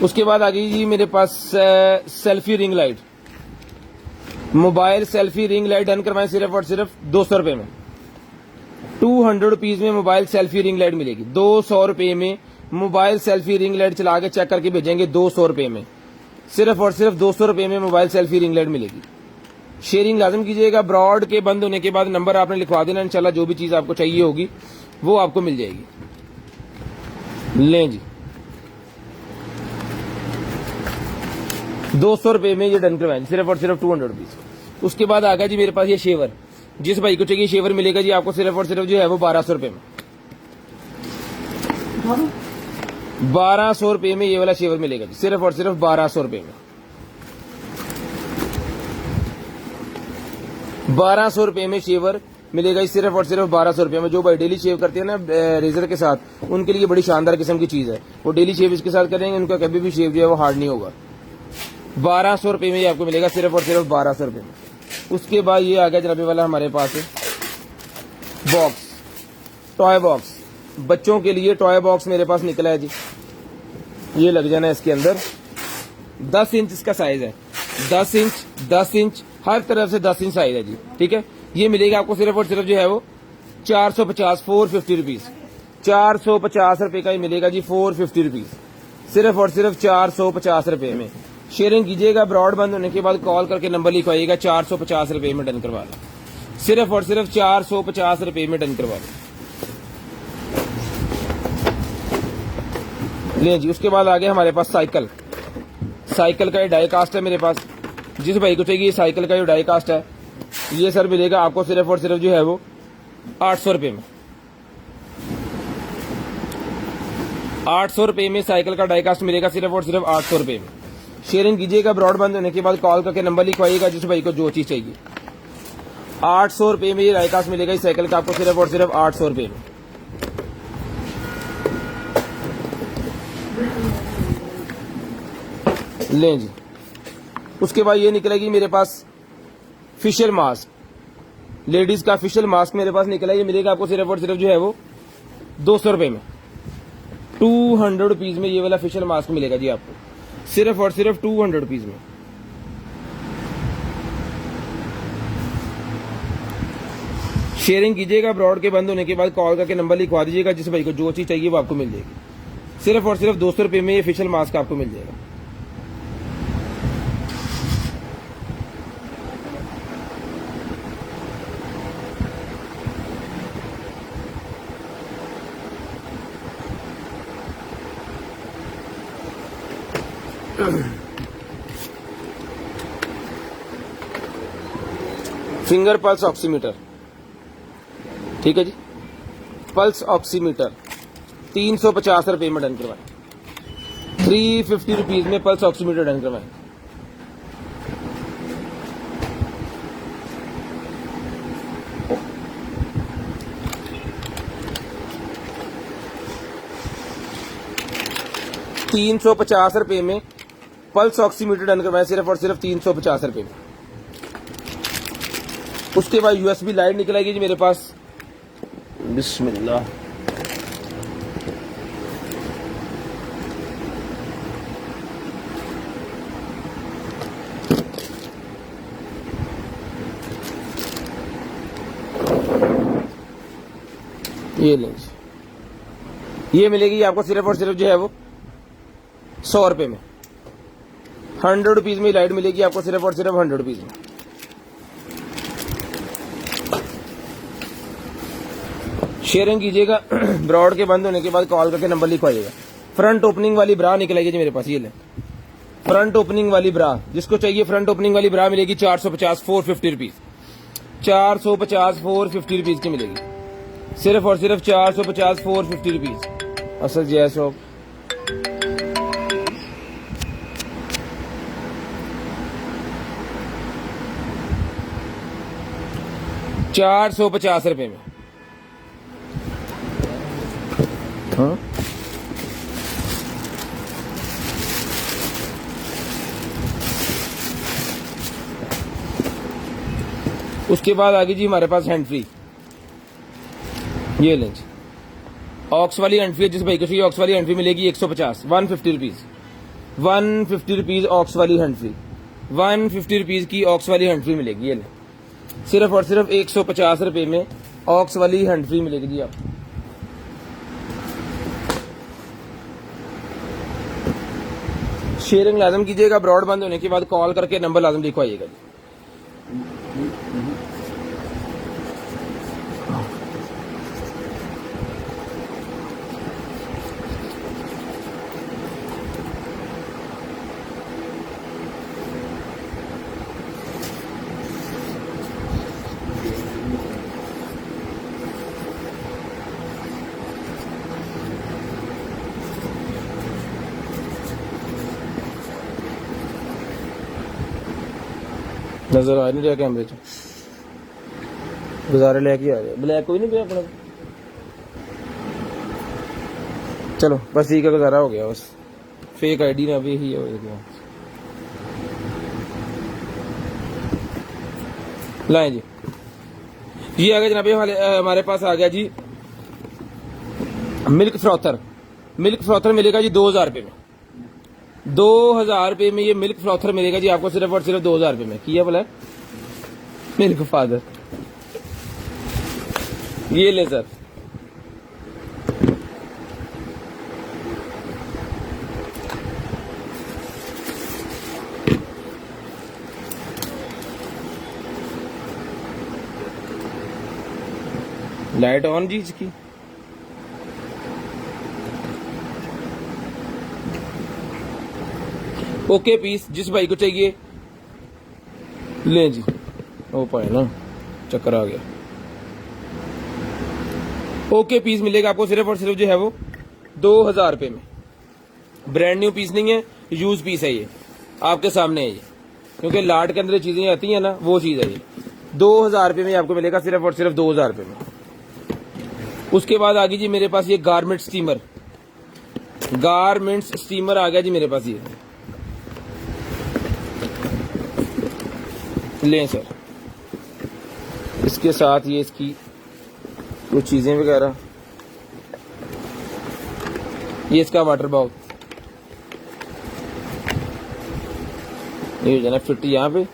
उसके बाद आ गई जी मेरे पास selfie ring light, mobile selfie ring light done करवाएं सिर्फ और सिर्फ 200 रुपए में। 200 रुपीज में मोबाइल सेल्फी रिंग लाइट मिलेगी। 200 रुपए में मोबाइल सेल्फी रिंग लाइट चला के चेक करके भेजेंगे 200 रुपए में, सिर्फ और सिर्फ 200 रुपए में मोबाइल सेल्फी रिंग लाइट मिलेगी। शेयरिंग लाजम कीजिएगा, ब्रॉड के बंद होने के बाद नंबर आपने लिखवा देना, इंशाल्लाह जो भी चीज आपको चाहिए होगी वो आपको मिल जाएगी। लें जी, 200 रुपए में ये डन करवाएं सिर्फ और सिर्फ 200 रुपीज। उसके बाद आ गया जी मेरे पास ये शेवर, जिस भाई को चाहिए शेवर मिलेगा जी आपको सिर्फ और सिर्फ जो है वो 1200 रुपए में। 1200 रुपए में ये वाला शेवर मिलेगा जी, सिर्फ और सिर्फ 1200 रुपए में। 1200 रुपए में शेवर मिलेगा जी, सिर्फ और सिर्फ 1200 रुपए में। जो भाई डेली शेव करते हैं ना रेजर के साथ, उनके लिए बड़ी शानदार किस्म की चीज है। वो डेली शेव इसके साथ करेंगे, उनका कभी भी शेव जो है वो हार्ड नहीं होगा। 1200 रुपए में ये आपको मिलेगा सिर्फ और सिर्फ 1200 रुपए में। उसके बाद ये आ गया जनाबे वाला हमारे पास बॉक्स, टॉय बॉक्स, बच्चों के लिए टॉय बॉक्स मेरे पास निकला है जी। ये लग जाना है इसके अंदर, 10 इंच इसका साइज है, 10 इंच हर तरफ से 10 इंच साइज है जी, ठीक है। ये मिलेगा आपको सिर्फ और सिर्फ जो है वो 450, 450 रुपीज, 450 रुपए का ही मिलेगा जी, 450 रुपीज, सिर्फ और सिर्फ 450 रुपए में। शेयरिंग कीजिएगा, ब्रॉड बंद होने के बाद कॉल करके नंबर लिखवाइएगा, 450 रुपए में डन करवा लो, सिर्फ और सिर्फ 450 रुपए में डन करवा लो। ले जी, उसके बाद आ गया हमारे पास साइकिल, साइकिल का ये डाई कास्ट है मेरे पास। जिस भाई को चाहिए साइकिल का जो डाई कास्ट है, ये सर मिलेगा आपको सिर्फ और सिर्फ जो है वो 800 रुपए में। 800 रुपए में साइकिल का डाई कास्ट मिलेगा सिर्फ और सिर्फ 800 रुपए में। शेयरिंग कीजिएगा, ब्रॉड बंद होने के बाद कॉल करके नंबर लिखवाइएगा, जिस भाई को जो चीज चाहिए। 800 रुपए में ये डाई कास्ट मिलेगा इस साइकिल का आपको सिर्फ और सिर्फ 800 रुपए में। लें जी, उसके बाद ये निकलेगी मेरे पास फेशियल मास्क, लेडीज का फेशियल मास्क मेरे पास निकला है। ये मिलेगा आपको सिर्फ और सिर्फ जो है वो 200 रुपए में। 200 रुपीज में ये वाला फेशियल मास्क मिलेगा जी आपको, सिर्फ और सिर्फ 200 रुपीज में। शेयरिंग कीजिएगा, ब्रॉड के बंद होने के बाद कॉल करके नंबर लिखवा दीजिएगा, जिस भाई को जो चीज चाहिए वो आपको मिल जाएगी। सिर्फ और सिर्फ 200 रुपये में ये फेशियल मास्क आपको मिल जाएगा। फिंगर पल्स ऑक्सीमीटर, ठीक है जी, पल्स ऑक्सीमीटर 350 रुपये में डन करवाएं, 350 रुपीज में पल्स ऑक्सीमीटर डन करवाएं। ₹350 में पल्स ऑक्सीमीटर डन करवाएं, सिर्फ और सिर्फ 350 रुपये में। उसके बाद यूएसबी लाइट निकल आएगी जी मेरे पास, बिस्मिल्लाह, ये लें, ये मिलेगी आपको सिर्फ और सिर्फ जो है वो 100 रुपये में। 100 रुपीज में लाइट मिलेगी आपको सिर्फ और सिर्फ 100 रुपीज में। शेयरिंग कीजिएगा, ब्रॉड के बंद होने के बाद कॉल करके नंबर लिखवाइएगा। फ्रंट ओपनिंग वाली ब्रा निकल आएगी जी मेरे पास, ये ले, फ्रंट ओपनिंग वाली ब्रा, जिसको चाहिए फ्रंट ओपनिंग वाली ब्रा मिलेगी 450 450 रुपीज, 450 450 रुपीज की मिलेगी, सिर्फ और सिर्फ 450 450 रुपीज। असल जय शॉप, ₹450 में। हाँ, उसके बाद आगे जी हमारे पास हैंड फ्री, ये लें जी, ऑक्स वाली हैंड फ्री, जिस भाई को चाहिए ऑक्स वाली हैंड फ्री मिलेगी 150 150 रुपीज, 150 रुपीज ऑक्स वाली हैंड फ्री, 150 रुपीज की ऑक्स वाली हैंड फ्री मिलेगी। ये लें, सिर्फ और सिर्फ 150 रुपये में ऑक्स वाली हैंड फ्री मिलेगी जी आपको। शेयरिंग लाजम कीजिएगा, ब्रॉड बंद होने के बाद कॉल करके नंबर लाजम लिखवाइएगा। नजर आ नहीं रहा कैमरे च, गुजारे लेके आ रहे, ब्लैक कोई नहीं पे अपना, चलो बस ठीक है, गुजारा हो गया, बस फेक आईडी ना भी ही है। लाएं जी, ये आ गया जनाब, हमारे पास आ गया जी मिल्क फ्रॉथर। मिल्क फ्रॉथर मिलेगा जी 2000 रुपये में, 2000 रुपये में ये मिल्क फ्रॉथर मिलेगा जी आपको, सिर्फ और सिर्फ 2000 रुपये में। किया बोला मिल्क फादर, ये ले सर, लाइट ऑन जी इसकी, ओके पीस, जिस भाई को चाहिए ले जी, ओ पाए ना, चक्कर आ गया। ओके पीस मिलेगा आपको सिर्फ और सिर्फ जो है वो 2000 रुपये में। ब्रांड न्यू पीस नहीं है, यूज पीस है, ये आपके सामने है ये, क्योंकि लाट के अंदर चीजें आती हैं ना, वो चीज है ये। 2000 रुपये में आपको मिलेगा, सिर्फ और सिर्फ 2000 रुपये में। उसके बाद आ गई जी मेरे पास ये गारमेंट स्टीमर, गारमेंट्स स्टीमर आ गया जी मेरे पास, ये लें सर। इसके साथ ये इसकी कुछ चीजें वगैरह, ये इसका वाटर बॉक्स, ये जाना फिट यहाँ पे,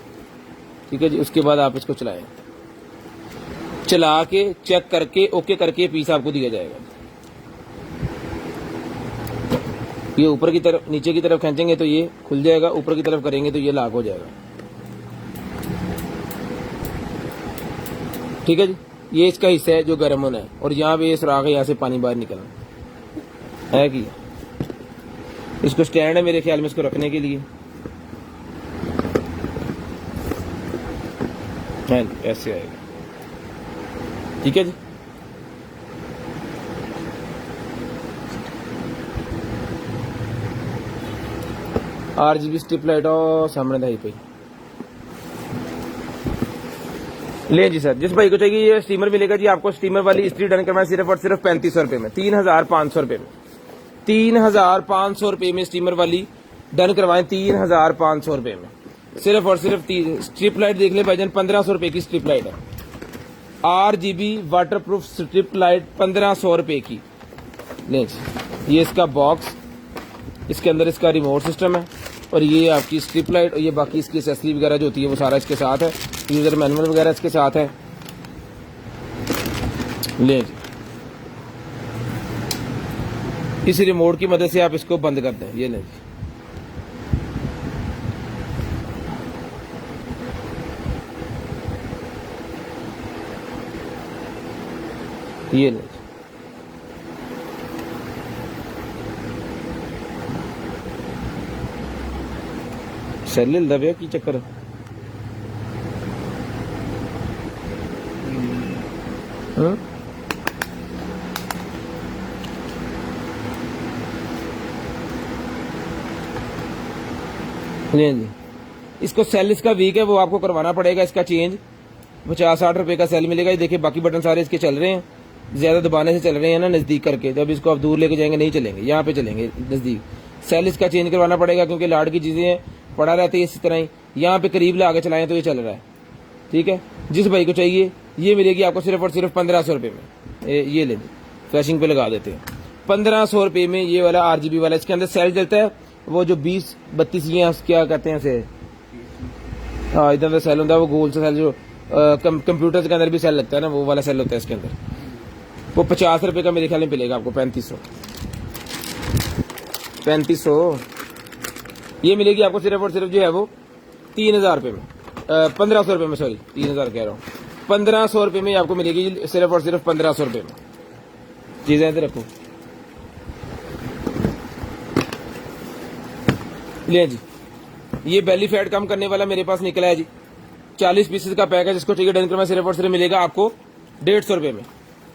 ठीक है जी। उसके बाद आप इसको चलाएं, चला के चेक करके ओके करके पीस आपको दिया जाएगा। ये ऊपर की तरफ नीचे की तरफ खींचेंगे तो ये खुल जाएगा, ऊपर की तरफ करेंगे तो ये लॉक हो जाएगा, ठीक है जी। ये इसका हिस्सा है जो गर्म होना है, और यहाँ पे ये सुराख है, यहाँ से पानी बाहर निकलना है कि इसको स्टैंड है मेरे ख्याल में इसको रखने के लिए है, ऐसे आएगा, ठीक है जी। RGB स्ट्रिप लाइट और सामने दाई पे ले जी सर। जिस भाई को चाहिए ये स्टीमर मिलेगा जी आपको। स्टीमर वाली इस्त्री डन करवाएं सिर्फ और सिर्फ 3500 रुपए में, 3500 रुपए में, 3500 रुपए में स्टीमर वाली डन करवाएं 3500 रुपए में, सिर्फ और सिर्फ। स्ट्रिप लाइट देख ले भाईजान, 1500 रुपए की स्ट्रिप लाइट है। RGB वाटरप्रूफ स्ट्रिप लाइट 1500 रुपए की। ले जी, ये इसका बॉक्स, इसके अंदर इसका रिमोट सिस्टम है, और ये आपकी स्ट्रिप लाइट, और ये बाकी इसकी एक्सेसरी वगैरह जो होती है वो सारा इसके साथ है, यूजर मैनुअल वगैरह इसके साथ है। ले जी, इस रिमोट की मदद से आप इसको बंद करते हैं। ये ले जी, ये ले जी। सेल हिलदा पिया की चक्कर? जी, इसको सेल इसका वीक है, वो आपको करवाना पड़ेगा इसका चेंज। 50-60 रुपए का सेल मिलेगा। ये देखिए बाकी बटन सारे इसके चल रहे हैं, ज्यादा दबाने से चल रहे हैं ना, नजदीक करके। जब इसको आप दूर लेके जाएंगे नहीं चलेंगे, यहाँ पे चलेंगे नजदीक। सेल इसका चेंज करवाना पड़ेगा क्योंकि लाड की चीजें पड़ा रहती है इसी तरह ही। यहाँ पे करीब ला के चलाएं तो ये चल रहा है, ठीक है। जिस भाई को चाहिए ये मिलेगी आपको सिर्फ और सिर्फ 1500 रुपए में। ये ले फ्लैशिंग पे लगा देते हैं 1500 रुपए में। ये वाला RGB वाला, इसके अंदर सेल चलता है, वो जो 20-32 ये क्या कहते हैं उसे, हाँ इधर सेल होता है वो गोल सा सेल, जो कंप्यूटर के अंदर भी सेल लगता है ना, वो वाला सेल होता है इसके अंदर। वो 50 रुपए का मेरे ख्याल में मिलेगा आपको। 3500 ये मिलेगी आपको सिर्फ और सिर्फ जो है वो 3000 रुपए में, 1500 रुपए में, सॉरी 3000 कह रहा हूँ। 1500 रुपए में आपको मिलेगी सिर्फ और सिर्फ 1500 रुपए में। चीजें इधर रखो। ले जी, ये बेली फैट कम करने वाला मेरे पास निकला है जी। 40 पीसेस का पैक है, जिसको चाहिए डन करना सिर्फ और सिर्फ मिलेगा आपको 150 रुपए में।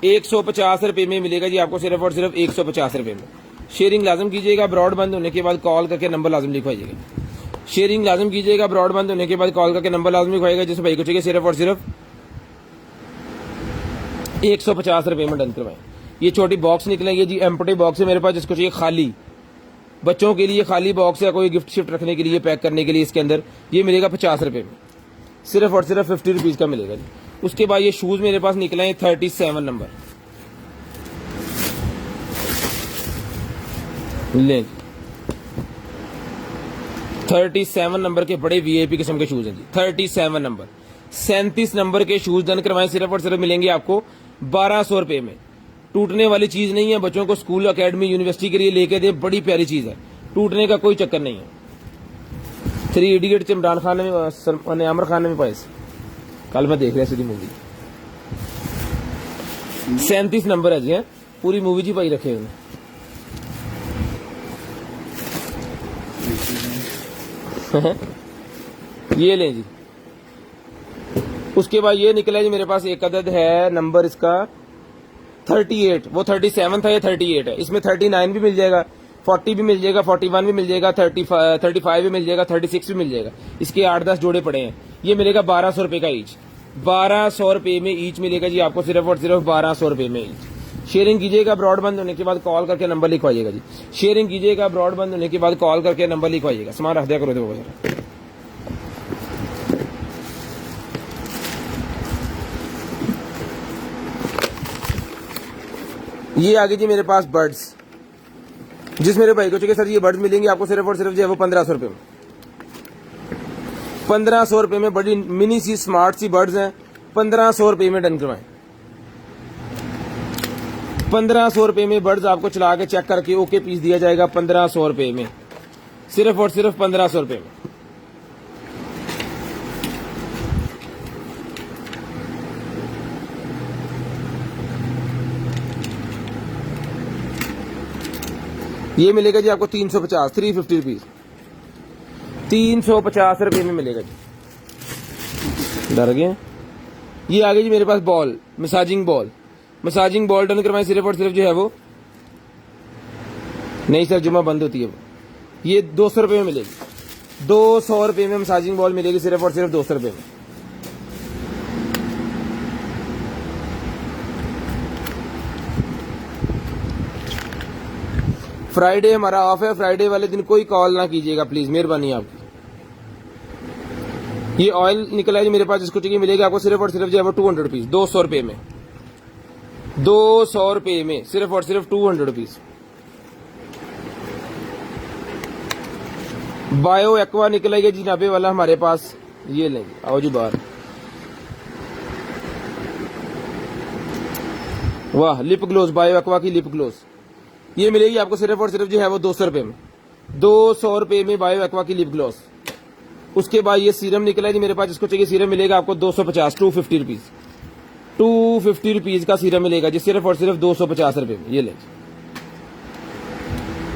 150 रुपए में मिलेगा जी आपको सिर्फ और सिर्फ 150 रुपए में। शेयरिंग लाजम कीजिएगा, ब्रॉडबैंड होने के बाद कॉल करके नंबर लाजम लिखवाइएगा। शेयरिंग लाजम कीजिएगा, ब्रॉडबैंड होने के बाद कॉल करके नंबर लाजम लिखवाइएगा। जिस भाई को चाहिए सिर्फ और सिर्फ 150 रुपए में डन करवाएं। ये छोटी बॉक्स निकलेगी जी, एम्प्टी बॉक्स है मेरे पास। जिसको चाहिए खाली, बच्चों के लिए खाली बॉक्स है, कोई गिफ्ट शिफ्ट रखने के लिए, पैक करने के लिए, इसके अंदर ये मिलेगा 50 रुपए में, सिर्फ और सिर्फ 50 रुपीज का मिलेगा जी। उसके बाद ये शूज मेरे पास निकले हैं 37 नंबर। ले 37 नंबर के बड़े VIP किस्म के शूज हैं जी। 37 नंबर, 37 नंबर के शूज डन करवाएं सिर्फ और सिर्फ मिलेंगे आपको 1200 रुपए में। टूटने वाली चीज नहीं है, बच्चों को स्कूल, अकेडमी, यूनिवर्सिटी के लिए लेके दे, बड़ी प्यारी चीज है, टूटने का कोई चक्कर नहीं है। 3 इडियट इमरान खान ने आमिर खान ने भी पाए, कल मैं देख रहा सीधी मूवी। 37 नंबर है जी, है पूरी मूवी जी पाई रखे उन्हें। ये लें जी। उसके बाद ये निकला जी मेरे पास एक अदद है, नंबर इसका 38। वो 37 था, ये 38 है। इसमें 39 भी मिल जाएगा, 40 भी मिल जाएगा, 41 भी मिल जाएगा, 35 भी मिल जाएगा, 36 भी मिल जाएगा। इसके 8-10 जोड़े पड़े हैं। ये मिलेगा 1200 रुपए का ईच। 1200 रुपए में ईच मिलेगा जी आपको, सिर्फ और सिर्फ 1200 रुपए में ईच। शेयरिंग कीजिएगा, ब्रॉडबैंड होने के बाद कॉल करके नंबर लिखवाइएगा जी। शेयरिंग कीजिएगा, ब्रॉडबैंड होने के बाद कॉल करके नंबर लिखवाइएगा। सामान रख दिया करो दे बाबा। ये आ गई जी मेरे पास बर्ड्स। जिस मेरे भाई को चाहिए सर ये बर्ड्स मिलेंगे आपको सिर्फ और सिर्फ जो है वो 1500 रुपये में। 1500 रुपये में बड़ी मिनी सी स्मार्ट सी बर्ड्स हैं, 1500 रुपये में डन करवाएं। 1500 रुपये में बर्ड्स आपको चला के चेक करके ओके पीस दिया जाएगा 1500 रुपये में, सिर्फ और सिर्फ 1500 रुपये में। ये मिलेगा जी आपको 350 350 रुपीज, 350 रुपये में मिलेगा जी। डर गए? ये आ गई जी मेरे पास ball, massaging ball. Massaging ball done करवाएं सिर्फ और सिर्फ जो है वो, नहीं सर जुम्मा बंद होती है वो, ये 200 रुपये में मिलेगी। 200 रुपये में मसाजिंग बॉल मिलेगी सिर्फ और सिर्फ 200 रुपये में। फ्राइडे हमारा ऑफ है, फ्राइडे वाले दिन कोई कॉल ना कीजिएगा प्लीज, मेहरबानी आपकी। ये ऑयल निकला है जी मेरे पास, जिसको चाहिए मिलेगा आपको सिर्फ और सिर्फ जो है वो 200 रुपीज, 200 रुपये में, 200 रुपये में सिर्फ और सिर्फ 200 रुपीज। बायो एक्वा निकला है जी नाबे वाला हमारे पास, ये लेंगे, आओ जी बाहर। वाह, लिप ग्लोस, बायो एक्वा की लिप ग्लोस, ये मिलेगी आपको सिर्फ और सिर्फ जो है वो 200 रुपये में, 200 रुपये में बायो एक्वा की लिप ग्लोस। उसके बाद ये सीरम निकला है जी मेरे पास, जिसको चाहिए सीरम मिलेगा आपको 250 250 रुपीज, 250 रुपीज का सीरम मिलेगा जी सिर्फ और सिर्फ 250 रुपये में। ये ले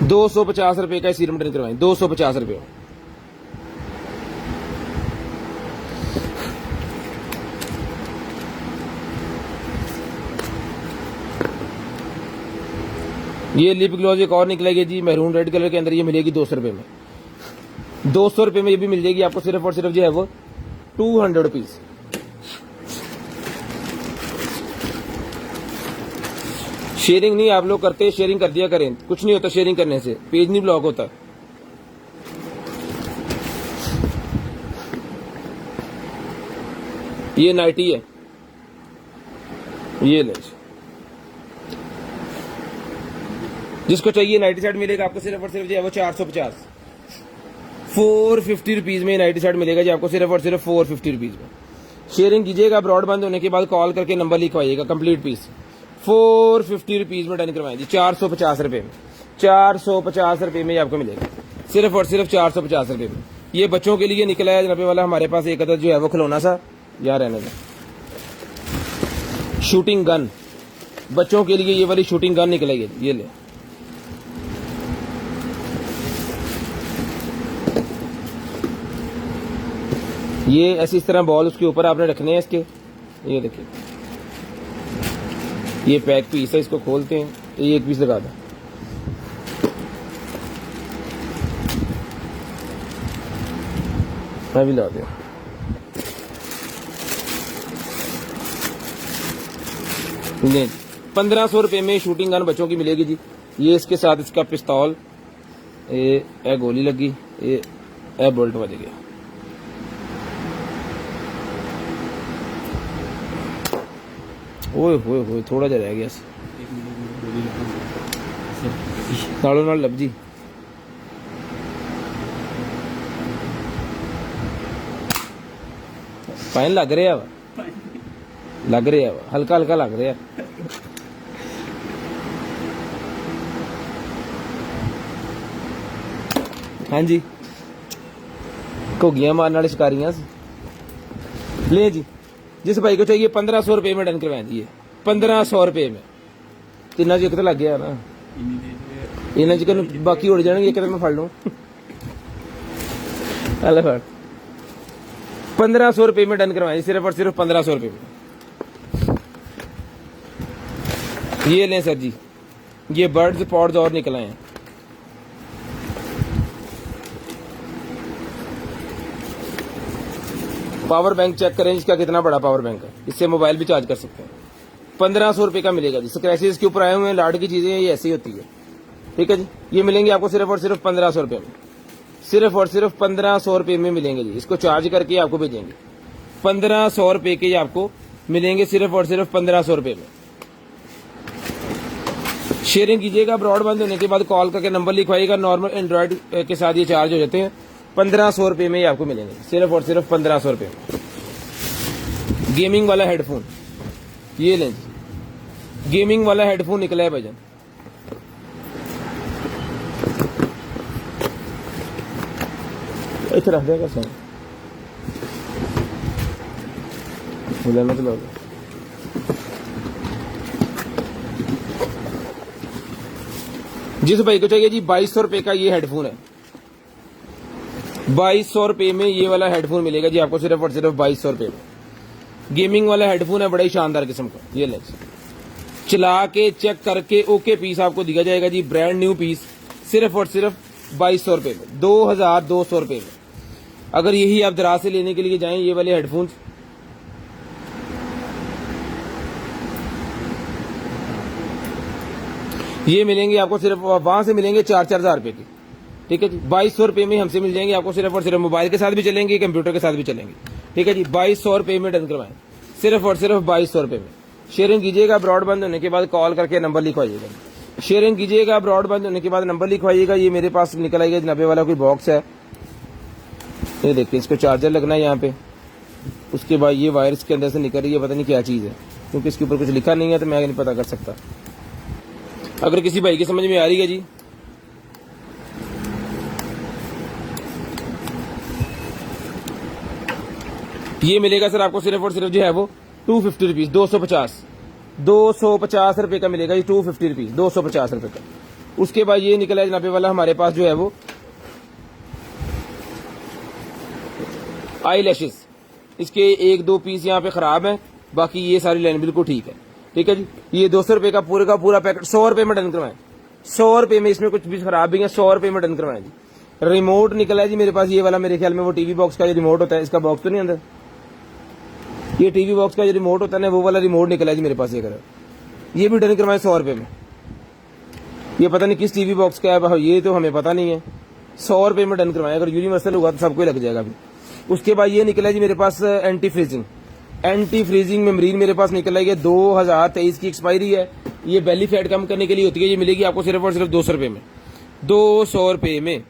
250 रुपये का सीरम डन करवाएं, 250 रुपये। ये लिप ग्लॉस एक और निकलेगी जी मैरून रेड कलर के अंदर, ये मिलेगी 200 रुपये में, 200 रुपये में ये भी मिल जाएगी आपको सिर्फ और सिर्फ जो है वो 200 रुपीज। शेयरिंग नहीं आप लोग करते, शेयरिंग कर दिया करें, कुछ नहीं होता शेयरिंग करने से, पेज नहीं ब्लॉक होता। ये नाइटी है, ये ले, जिसको चाहिए नाइटी सेट मिलेगा आपको सिर्फ और सिर्फ जो है वो 450 450 रुपीज में नाइटी सेट मिलेगा जी आपको सिर्फ और सिर्फ 450 रुपीज में। शेयरिंग कीजिएगा, ब्रॉड बंद होने के बाद कॉल करके नंबर लिखवाइएगा, कंप्लीट पीस 450 रुपीज में डन करवाएं जी, 450 रुपये में, 450 रुपये में आपको मिलेगा सिर्फ और सिर्फ 450 रुपये में। ये बच्चों के लिए निकला है जनाबे वाला हमारे पास एक अदद जो है वो खिलौना सा, यार रहने का शूटिंग गन, बच्चों के लिए ये वाली शूटिंग गन निकलेगी, ये ले। ये ऐसी इस तरह बॉल उसके ऊपर आपने रखने हैं इसके, ये देखिए ये पैक पीस है, इसको खोलते हैं तो ये एक पीस लगा दो, मैं भी ला दिया। नहीं 1500 रुपये में शूटिंग गन बच्चों की मिलेगी जी। ये इसके साथ इसका पिस्तौल, ये गोली लगी, ये बोल्ट बज गया। ओए होए होए थोड़ा जा रह गया नालों नाल लब जी। पाइन लग रहा वा, लग रहा वा, हल्का हल्का लग रहा। हाँ जी घोगियां मारने वाले शिकारियां ले जी। जिस भाई को चाहिए 1500 रुपये में डन करवा दिए, 1500 रुपये में। तिना च एक तो लग गया ना, इन्हें च बाकी उड़ जाएंगे, एक मैं फड़ लूं। अले फड़ 1500 रुपये में डन करवाए सिर्फ और सिर्फ 1500 रुपये में। ये लें सर जी, ये बर्ड्स पॉड्स और निकल आए हैं। पावर बैंक चेक करें इसका कितना बड़ा पावर बैंक है, इससे मोबाइल भी चार्ज कर सकते हैं। 1500 रुपये का मिलेगा जी। स्क्रैचेस के ऊपर आए हुए हैं लाड की चीजें, ये ऐसी होती है, ठीक है जी। ये मिलेंगे आपको सिर्फ और सिर्फ 1500 रुपये में, सिर्फ और सिर्फ 1500 रुपये में मिलेंगे जी। इसको चार्ज करके आपको भेजेंगे 1500 रुपये के आपको मिलेंगे सिर्फ और सिर्फ 1500 रुपये में। शेयरिंग कीजिएगा, ब्रॉडबैंड होने के बाद कॉल करके नंबर लिखवाइएगा। नॉर्मल एंड्रॉयड के साथ ये चार्ज हो जाते हैं। 1500 रुपये में ये आपको मिलेंगे, सिर्फ और सिर्फ 1500 रुपये में। गेमिंग वाला हेडफोन ये लें, गेमिंग वाला हेडफोन निकला है भाईजान। इधर रख देगा सर, बुलाना तो लोगे। जिस भाई को चाहिए जी 2200 रुपए का ये हेडफोन है, 2200 रुपए में ये वाला हेडफोन मिलेगा जी आपको, सिर्फ और सिर्फ 2200 रुपए में। गेमिंग वाला हेडफोन है, बड़ा ही शानदार किस्म का। ये लें, चला के चेक करके ओके पीस आपको दिया जाएगा जी, ब्रांड न्यू पीस, सिर्फ और सिर्फ 2200 रुपए में, 2200 रुपए में। अगर यही आप दराज से लेने के लिए जाएं ये वाले हेडफोन्स, ये मिलेंगे आपको सिर्फ, वहां से मिलेंगे 4-4 हजार रुपए की। ठीक है जी, 2200 रुपए में हमसे मिल जाएंगे आपको, सिर्फ और सिर्फ मोबाइल के साथ भी चलेंगे, कंप्यूटर के साथ भी चलेंगे। ठीक है जी, 2200 रुपए में डन करवाएं, सिर्फ और सिर्फ 2200 रुपए में। शेयरिंग कीजिएगा, ब्रॉडबैंड होने के बाद कॉल करके नंबर लिखवाइएगा। शेयरिंग कीजिएगा, ब्रॉडबैंड होने के बाद नंबर लिखवाइएगा। ये मेरे पास निकल आएगा 90 वाला कोई बॉक्स है, ये देखिए, इसको चार्जर लगना है यहाँ पे। उसके बाद ये वायर इसके अंदर से निकल रही है, पता नहीं क्या चीज़ है, क्योंकि इसके ऊपर कुछ लिखा नहीं है तो मैं नहीं पता कर सकता। अगर किसी भाई की समझ में आ रही है जी, ये मिलेगा सर आपको सिर्फ और सिर्फ जो है वो 250 रुपीज, 250 रुपए का मिलेगा जी, 250 रुपीज, 250 रुपए का। उसके बाद ये निकला है जनाबे वाला हमारे पास जो है वो आई लैशेस, इसके 1-2 पीस यहाँ पे खराब है, बाकी ये सारी लाइन बिल्कुल ठीक है। ठीक है जी, ये 200 रुपए का पूरा पैकेट 100 रुपए में डन करवाएं, 100 रुपए में। इसमें कुछ भी खराब भी है, 100 रुपए में डन करवाएं जी। रिमोट निकला है जी मेरे पास ये वाला, मेरे ख्याल में वो टीवी बॉक्स का जो रिमोट होता है, इसका बॉक्स तो नहीं अंदर, ये टीवी बॉक्स का जो रिमोट होता है ना, वो वाला रिमोट निकला है जी मेरे पास। ये भी डन करवाएं 100 रुपए में। ये पता नहीं किस टीवी बॉक्स का है, ये तो हमें पता नहीं है। 100 रुपए में डन करवाएं, अगर यूनिवर्सल होगा तो सबको लग जाएगा अभी। उसके बाद ये निकला है जी मेरे पास एंटी फ्रीजिंग मेमरीन मेरे पास निकला है, 2023 की एक्सपायरी है। ये बेली फैट कम करने के लिए होती है, ये मिलेगी आपको सिर्फ और सिर्फ 200 रुपए में, 200 रुपए में,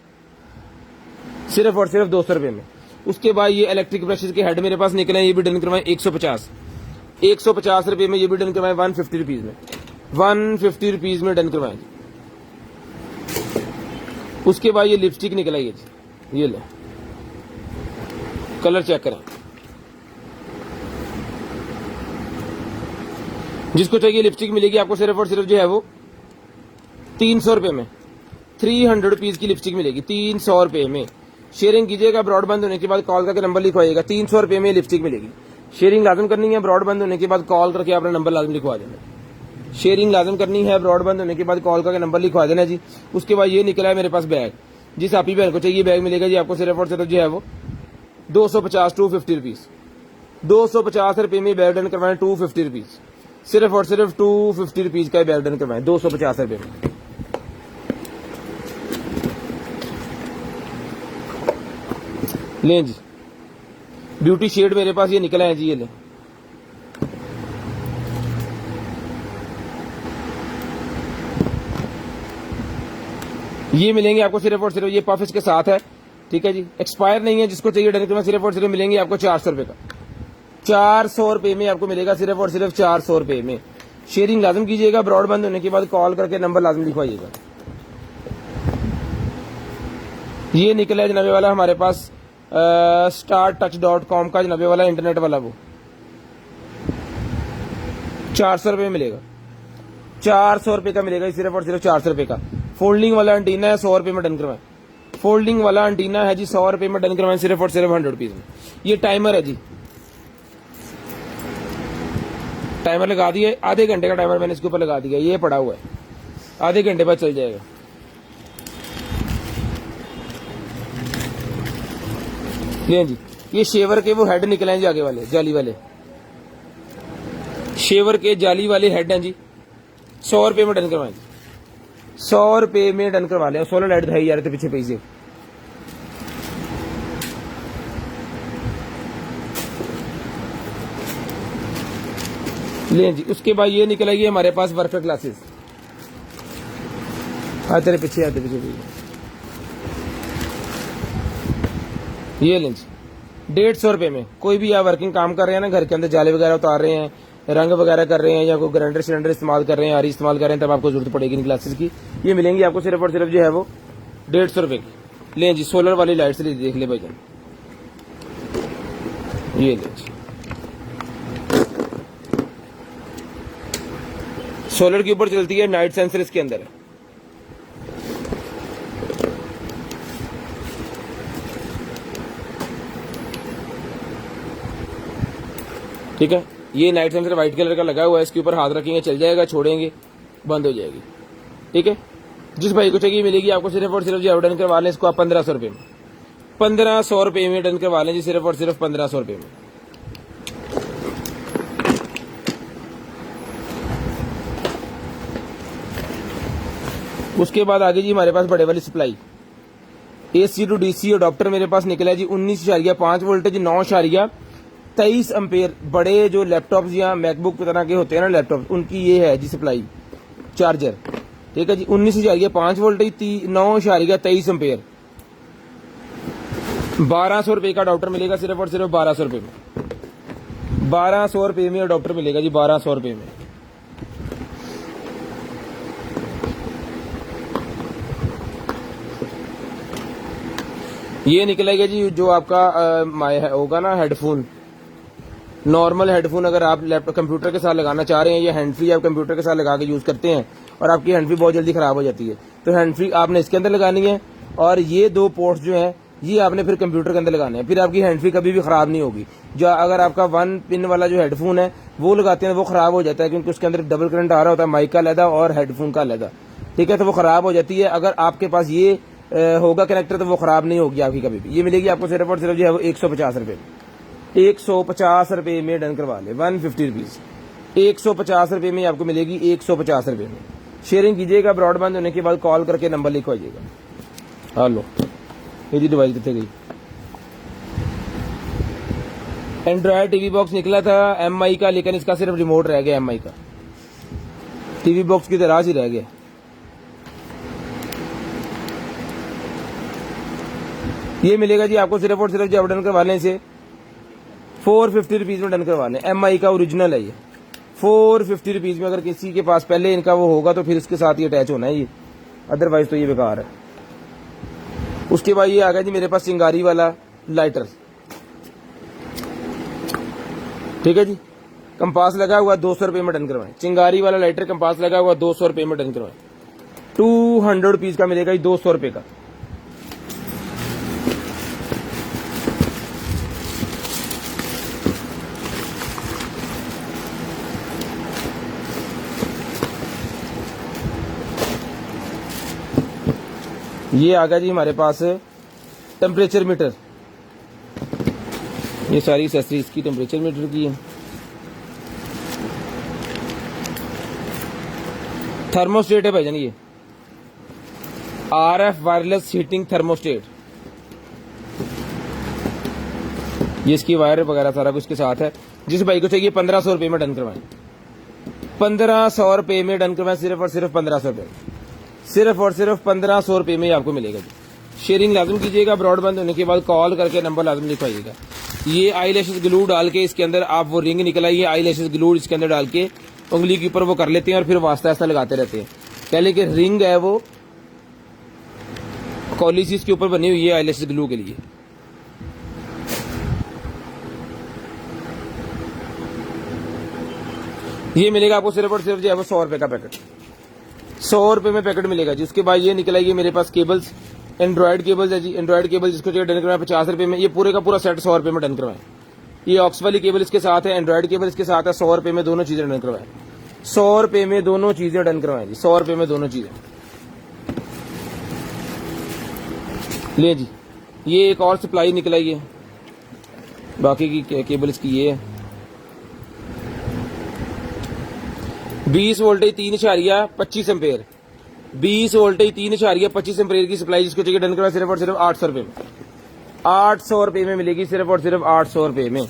सिर्फ और सिर्फ 200 रुपए में। उसके बाद ये इलेक्ट्रिक ब्रशेस के हेड मेरे पास निकले हैं, ये भी डन करवाएं 150 रुपए में, ये भी डन करवाएं 150 रुपीज में, 150 रुपीज में डन करवाएं। उसके बाद ये लिपस्टिक निकला है, ये ले, कलर चेक करें, जिसको चाहिए लिपस्टिक मिलेगी आपको सिर्फ और सिर्फ जो है वो 300 रुपए में, 300 रुपीज की लिपस्टिक मिलेगी 300 रुपए में। शेयरिंग कीजिएगा, ब्रॉडबैंड होने के बाद कॉल करके नंबर लिखवाइएगा, 300 रुपए में लिपस्टिक मिलेगी। शेयरिंग लाजम करनी है, ब्रॉडबैंड होने के बाद कॉल करके अपना नंबर लाजम लिखवा देना। शेयरिंग लाजम करनी है, ब्रॉडबैंड होने के बाद कॉल करके नंबर लिखवा देना जी। उसके बाद ये निकला है मेरे पास बैग, जिस आपकी बहन को चाहिए बैग मिलेगा जी आपको सिर्फ और सिर्फ जो है वो 250 रुपीज, 250 रुपए में बैग डन करवाएं, 250 रुपीज, सिर्फ और सिर्फ 250 रुपीज का बैग डन करवाएं, 250 रुपए में। लें जी, ब्यूटी शेड मेरे पास ये निकला है जी, ये लें, ये मिलेंगे आपको सिर्फ और सिर्फ, ये पफ के साथ है। ठीक है जी, एक्सपायर नहीं है, जिसको चाहिए डन करवाएं, सिर्फ और सिर्फ मिलेंगे आपको 400 रुपए का, 400 रुपए में आपको मिलेगा, सिर्फ और सिर्फ 400 रुपए में। शेयरिंग लाजम कीजिएगा, ब्रॉडबैंड होने के बाद कॉल करके नंबर लाजम लिखवाइएगा। ये निकला है जनाबे वाला हमारे पास startouch.com का जनाबे वाला इंटरनेट वाला, वो 400 रुपए में मिलेगा, 400 रुपए का मिलेगा, सिर्फ और सिर्फ 400 रुपए का। फोल्डिंग वाला एंटीना है, 100 रुपए में डन करवाएं, फोल्डिंग वाला एंटीना है जी, 100 रुपए में डन करवाएं, सिर्फ और सिर्फ 100 रुपीज में। ये टाइमर है जी, टाइमर लगा दिया, आधे घंटे का टाइमर मैंने इसके ऊपर लगा दिया, ये पड़ा हुआ है, आधे घंटे बाद चल जाएगा। ले जी, ये शेवर के वो हेड निकले हैं जी, आगे वाले जाली वाले शेवर के जाली वाले हेड हैं जी, 100 रुपए में डन करवाएं, 100 रुपए में डन करवा लें। 16 लाइट दिखाई जा रहे थे पीछे पैसे। ले जी, उसके बाद ये निकल आई हमारे पास परफेक्ट ग्लासेस, हाँ तेरे पीछे आते पीछे पीछे। ये लेंज 150 रुपये में। कोई भी आप वर्किंग काम कर रहे हैं ना, घर के अंदर जाले वगैरह उतार रहे हैं, रंग वगैरह कर रहे हैं, या कोई ग्राइंडर सिलेंडर इस्तेमाल कर रहे हैं, आरी इस्तेमाल कर रहे हैं, तब आपको जरूरत पड़ेगी इन ग्लासेस की। ये मिलेंगी आपको सिर्फ और सिर्फ जो है वो 150 रुपये की। लें जी, सोलर वाली लाइट से देख ले भाईजान, ये लें जी, सोलर के ऊपर चलती है, नाइट सेंसर इसके अंदर है। ठीक है, ये नाइट सेंसर व्हाइट कलर का लगा हुआ है, इसके ऊपर हाथ रखेंगे चल जाएगा, छोड़ेंगे बंद हो जाएगी। ठीक है, जिस भाई को चाहिए मिलेगी आपको सिर्फ और सिर्फ जो डन करवा लें इसको आप 1500 रुपये में, 1500 रुपये में डन करवा लें जी, सिर्फ और सिर्फ 1500 रुपये में। उसके बाद आगे जी हमारे पास बड़े वाली supply AC to DC adapter मेरे पास निकला है जी 19.5 वोल्टेज 9.23 एम्पेयर। बड़े जो लैपटॉप्स या मैकबुक तरह के होते हैं ना लैपटॉप, उनकी ये है जी सप्लाई चार्जर। ठीक है जी, 19.5 वोल्टेज 9.23 एम्पेयर। 1200 रुपये का अडॉप्टर मिलेगा सिर्फ और सिर्फ 1200 रुपये में। 1200 रुपये में अडॉप्टर मिलेगा जी, 1200 रुपये में। ये निकलेगा जी जो आपका होगा ना हेडफोन, नॉर्मल हेडफोन अगर आप लैपटॉप कंप्यूटर के साथ लगाना चाह रहे हैं, या हैंड फ्री आप कंप्यूटर के साथ लगा के यूज करते हैं और आपकी हैंड फ्री बहुत जल्दी खराब हो जाती है, तो हैंड फ्री आपने इसके अंदर लगानी है, और ये 2 पोर्ट्स जो हैं ये आपने फिर कंप्यूटर के अंदर लगाने हैं, फिर आपकी हैंड फ्री कभी भी खराब नहीं होगी। जो अगर आपका 1 पिन वाला जो हेडफोन है वो लगाते हैं वो खराब हो जाता है, क्योंकि उसके अंदर डबल करंट आ रहा होता है, माइक का अलग और हेडफोन का अलग। ठीक है, तो वो खराब हो जाती है। अगर आपके पास ये होगा कनेक्टर तो वो खराब नहीं होगी आपकी कभी भी। ये मिलेगी आपको सिर्फ और सिर्फ जो है वो 150 रुपये, 150 रुपये में डन करवा ले, 150 रुपीज, 150 रुपये में आपको मिलेगी, 150 रुपये में। शेयरिंग कीजिएगा, ब्रॉडबैंड होने के बाद कॉल करके नंबर लिखवाइएगा। हेलो, ये जी डिवाइस कितने गई। एंड्रॉयड टीवी बॉक्स निकला था MI का, लेकिन इसका सिर्फ रिमोट रह गया MI का, टीवी बॉक्स की तरह ही रह गया। ये मिलेगा जी आपको सिर्फ और सिर्फ जब डन करवाने से 450 रुपीज में डन करवाने। MI का ओरिजिनल है ये, 450 रुपीज में। अगर किसी के पास पहले इनका वो होगा तो फिर इसके साथ ही अटैच होना है ये, अदरवाइज तो ये बेकार है। उसके बाद ये आ गया जी मेरे पास चिंगारी वाला लाइटर। ठीक है जी, कंपास लगा हुआ 200 रुपये में डन करवाएं। चिंगारी वाला लाइटर कंपास लगा हुआ 200 रुपये में डन करवाएं। 200 रुपीज का मिलेगा जी, 200 रुपये का। ये आ गया जी हमारे पास टेम्परेचर मीटर। ये सारी एक्सेसरी इसकी टेम्परेचर मीटर की है। थर्मोस्टेट है भाईजान, ये RF वायरलेस हीटिंग थर्मोस्टेट। ये इसकी वायर वगैरह सारा कुछ के साथ है। जिस भाई को चाहिए 1500 रुपये में डन करवाएं, 1500 रुपये में डन करवाएं, सिर्फ और सिर्फ 1500 रुपये, सिर्फ और सिर्फ 1500 रुपये में आपको मिलेगा जी। शेयरिंग लाजम कीजिएगा, ब्रॉडबैंड होने के बाद कॉल करके नंबर लाजम लिखवाइएगा। ये आई लैशेस ग्लू डाल के इसके अंदर आप वो रिंग निकला, ये आई लैशेस ग्लू इसके अंदर डाल के उंगली के ऊपर वो कर लेते हैं और फिर वास्ता ऐसा लगाते रहते हैं। पहले की रिंग है वो कॉलिसिस के ऊपर बनी हुई है आई लैशेस ग्लू के लिए। ये मिलेगा आपको सिर्फ और सिर्फ जो है वो 100 रुपये का पैकेट, 100 रुपये में पैकेट मिलेगा जी। उसके बाद ये निकला ये मेरे पास केबल्स, एंड्रॉयड केबल्स है जी। एंड्रॉयड केबल जिसको चाहिए डन करवाएं 50 रुपये में। ये पूरे का पूरा सेट 100 रुपये में डन करवाएं। ये ऑक्स वाली केबल इसके साथ है, एंड्रॉयड केबल इसके साथ है। 100 रुपये में दोनों चीजें डन करवाएं, 100 रुपये में दोनों चीजें डन करवाएं जी, 100 रुपये में दोनों चीजें। ले जी, ये एक और सप्लाई निकला ये, बाकी की केबल इसकी ये है। 20 वोल्टेज 3.25 एम्पेयर, 20 वोल्टेज 3.25 एम्पेयर की सप्लाई जिसको चाहिए डन करवाएं, सिर्फ और सिर्फ 800 रुपये में, 800 रुपये में मिलेगी, सिर्फ और सिर्फ 800 रुपये में।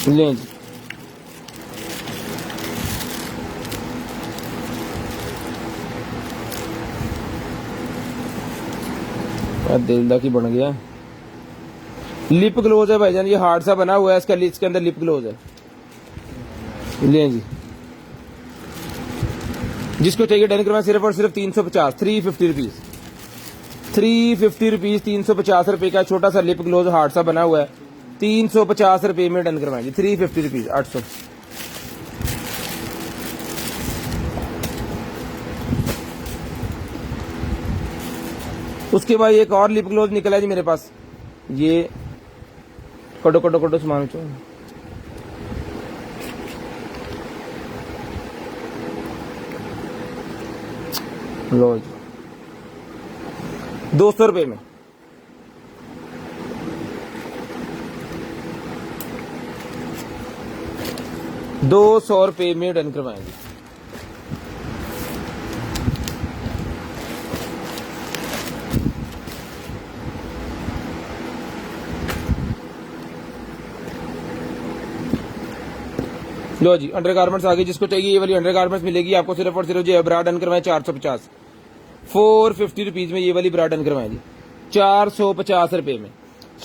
लें जी, दिल की बन गया। लिप ग्लोज है भाईजान, ये हार्ड सा बना हुआ है, इसके अंदर लिप ग्लोज है। ले जी, जिसको चाहिए डन करवाएं सिर्फ और सिर्फ 350, 350 रुपीज, 350 रुपीज, 350 रुपए का छोटा सा लिप ग्लोज हार्ड सा बना हुआ है, 350 रुपए में डन करवाएं जी, 350 रुपीज, 800। उसके बाद एक और लिप ग्लोज निकला है जी मेरे पास, ये कटो कटो कटो सामान चो, लो जी 200 रुपए में, 200 रुपए में डन करवाएंगे। लो जी अंडर गारमेंट्स आ गई, जिसको चाहिए ये वाली अंडर गारमेंट्स मिलेगी आपको सिर्फ और सिर्फ जो ब्रा डन करवाएं 450, 450 रुपीज में ये वाली ब्रा डन करवाएं जी, 450 रुपए में।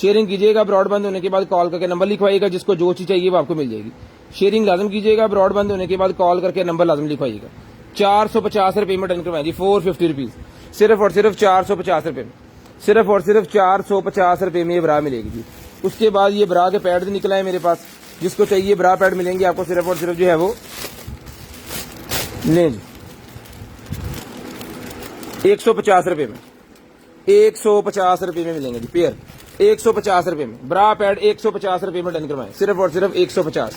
शेयरिंग कीजिएगा, ब्रॉड बंद होने के बाद कॉल करके नंबर लिखवाइएगा, जिसको जो चीज चाहिए वो आपको मिल जाएगी। शेयरिंग लाजम कीजिएगा, ब्रॉड बंद होने के बाद कॉल करके नंबर लाजम लिखवाइएगा। 450 रुपए में डन करवाएं जी, 450 रुपीज, सिर्फ और सिर्फ 450 रुपए में, सिर्फ और सिर्फ 450 रुपए में ये ब्रा मिलेगी जी। उसके बाद ये ब्रा के पैड निकला है मेरे पास, जिसको चाहिए ब्रा पैड मिलेंगे आपको सिर्फ और सिर्फ जो है वो लें जी 150 रुपए में, 150 रुपए में मिलेंगे जी पेयर, 150 रुपए में ब्रा पैड 150 रुपए में डन करवाएं, सिर्फ और सिर्फ 150।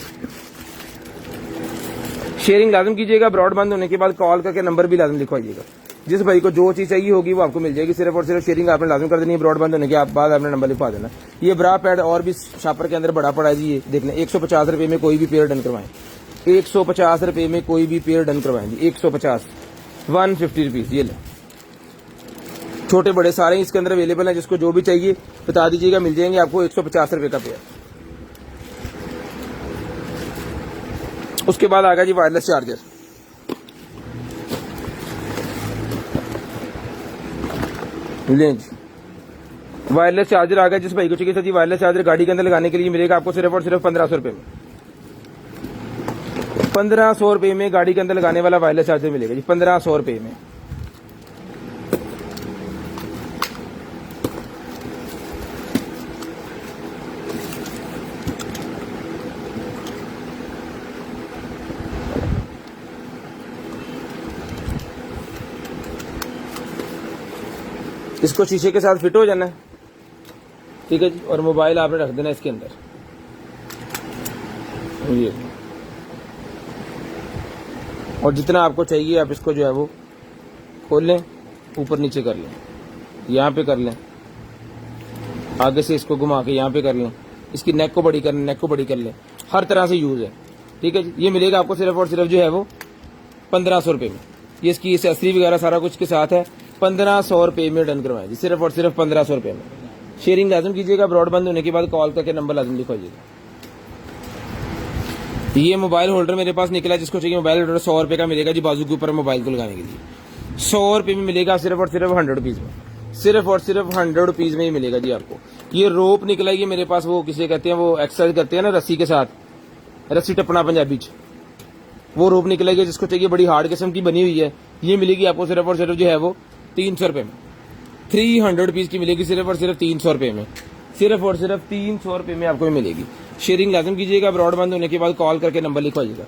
शेयरिंग लाजम कीजिएगा, ब्रॉड बंद होने के बाद कॉल करके नंबर भी लाजम लिखवाइएगा। जिस भाई को जो चीज चाहिए होगी वो आपको मिल जाएगी। सिर्फ और सिर्फ शेयरिंग आपने लाजम कर देनी है, ब्रॉड बंद होने के बाद आपने नंबर लिखवा देना। ये ब्रा पैड और भी शापर के अंदर बड़ा पड़ा है जी, ये देख लें। 150 रुपए में कोई भी पेयर डन करवाएं, 150 रुपए में कोई भी पेयर डन करवाएं जी, 150, 150 रुपीज। ये लें, छोटे बड़े सारे इसके अंदर अवेलेबल हैं, जिसको जो भी चाहिए बता दीजिएगा, मिल जाएंगे आपको 150 रुपए का पेयर। उसके बाद आ गया जी वायरलेस चार्जर, लें जी वायरलेस चार्जर आ गया। जिस भाई को चाहिए था जी वायरलेस चार्जर गाड़ी के अंदर लगाने के लिए मिलेगा आपको सिर्फ और सिर्फ 1500 रुपए में, 1500 रुपए में गाड़ी के अंदर लगाने वाला वायरलेस चार्जर मिलेगा जी, 1500 रुपए में। इसको शीशे के साथ फिट हो जाना है, ठीक है जी। और मोबाइल आपने रख देना इसके अंदर, ये। और जितना आपको चाहिए आप इसको जो है वो खोल लें, ऊपर नीचे कर लें, यहाँ पे कर लें, आगे से इसको घुमा के यहाँ पे कर लें, इसकी नेक को बड़ी कर लें, नेक को बड़ी कर लें, हर तरह से यूज है, ठीक है जी। ये मिलेगा आपको सिर्फ और सिर्फ जो है वो 1500 रुपए में। ये इसकी एक्सेसरी वगैरह सारा कुछ के साथ है, 1500 रुपए में डन करवाएं जी, सिर्फ और सिर्फ 1500 रुपए में। शेयरिंग लाजम कीजिएगा, ब्रॉड बंद होने के बाद कॉल करके नंबर लाजम लिखवाइएगा। ये मोबाइल होल्डर मेरे पास निकला, जिसको चाहिए मोबाइल होल्डर 100 रुपए का मिलेगा जी, बाजू के ऊपर मोबाइल को लगाने के लिए 100 रुपए में मिलेगा, सिर्फ और सिर्फ 100 रुपीज में, सिर्फ और सिर्फ 100 रुपीज में ही मिलेगा जी आपको। ये रोप निकला, ये मेरे पास वो किसे कहते हैं, वो एक्सरसाइज करते हैं ना रस्सी के साथ, रस्सी टपना पंजाबी च, वो रोप निकलेगी, जिसको चाहिए बड़ी हार्ड किस्म की बनी हुई है। ये मिलेगी आपको सिर्फ और सिर्फ जो है वो 300 रुपए में, 300 रुपीज की मिलेगी, सिर्फ और सिर्फ 300 रुपए में, सिर्फ और सिर्फ 300 रुपए में आपको मिलेगी। शेयरिंग लाजम कीजिएगा, ब्रॉड बंद होने के बाद कॉल करके नंबर लिखवाइएगा।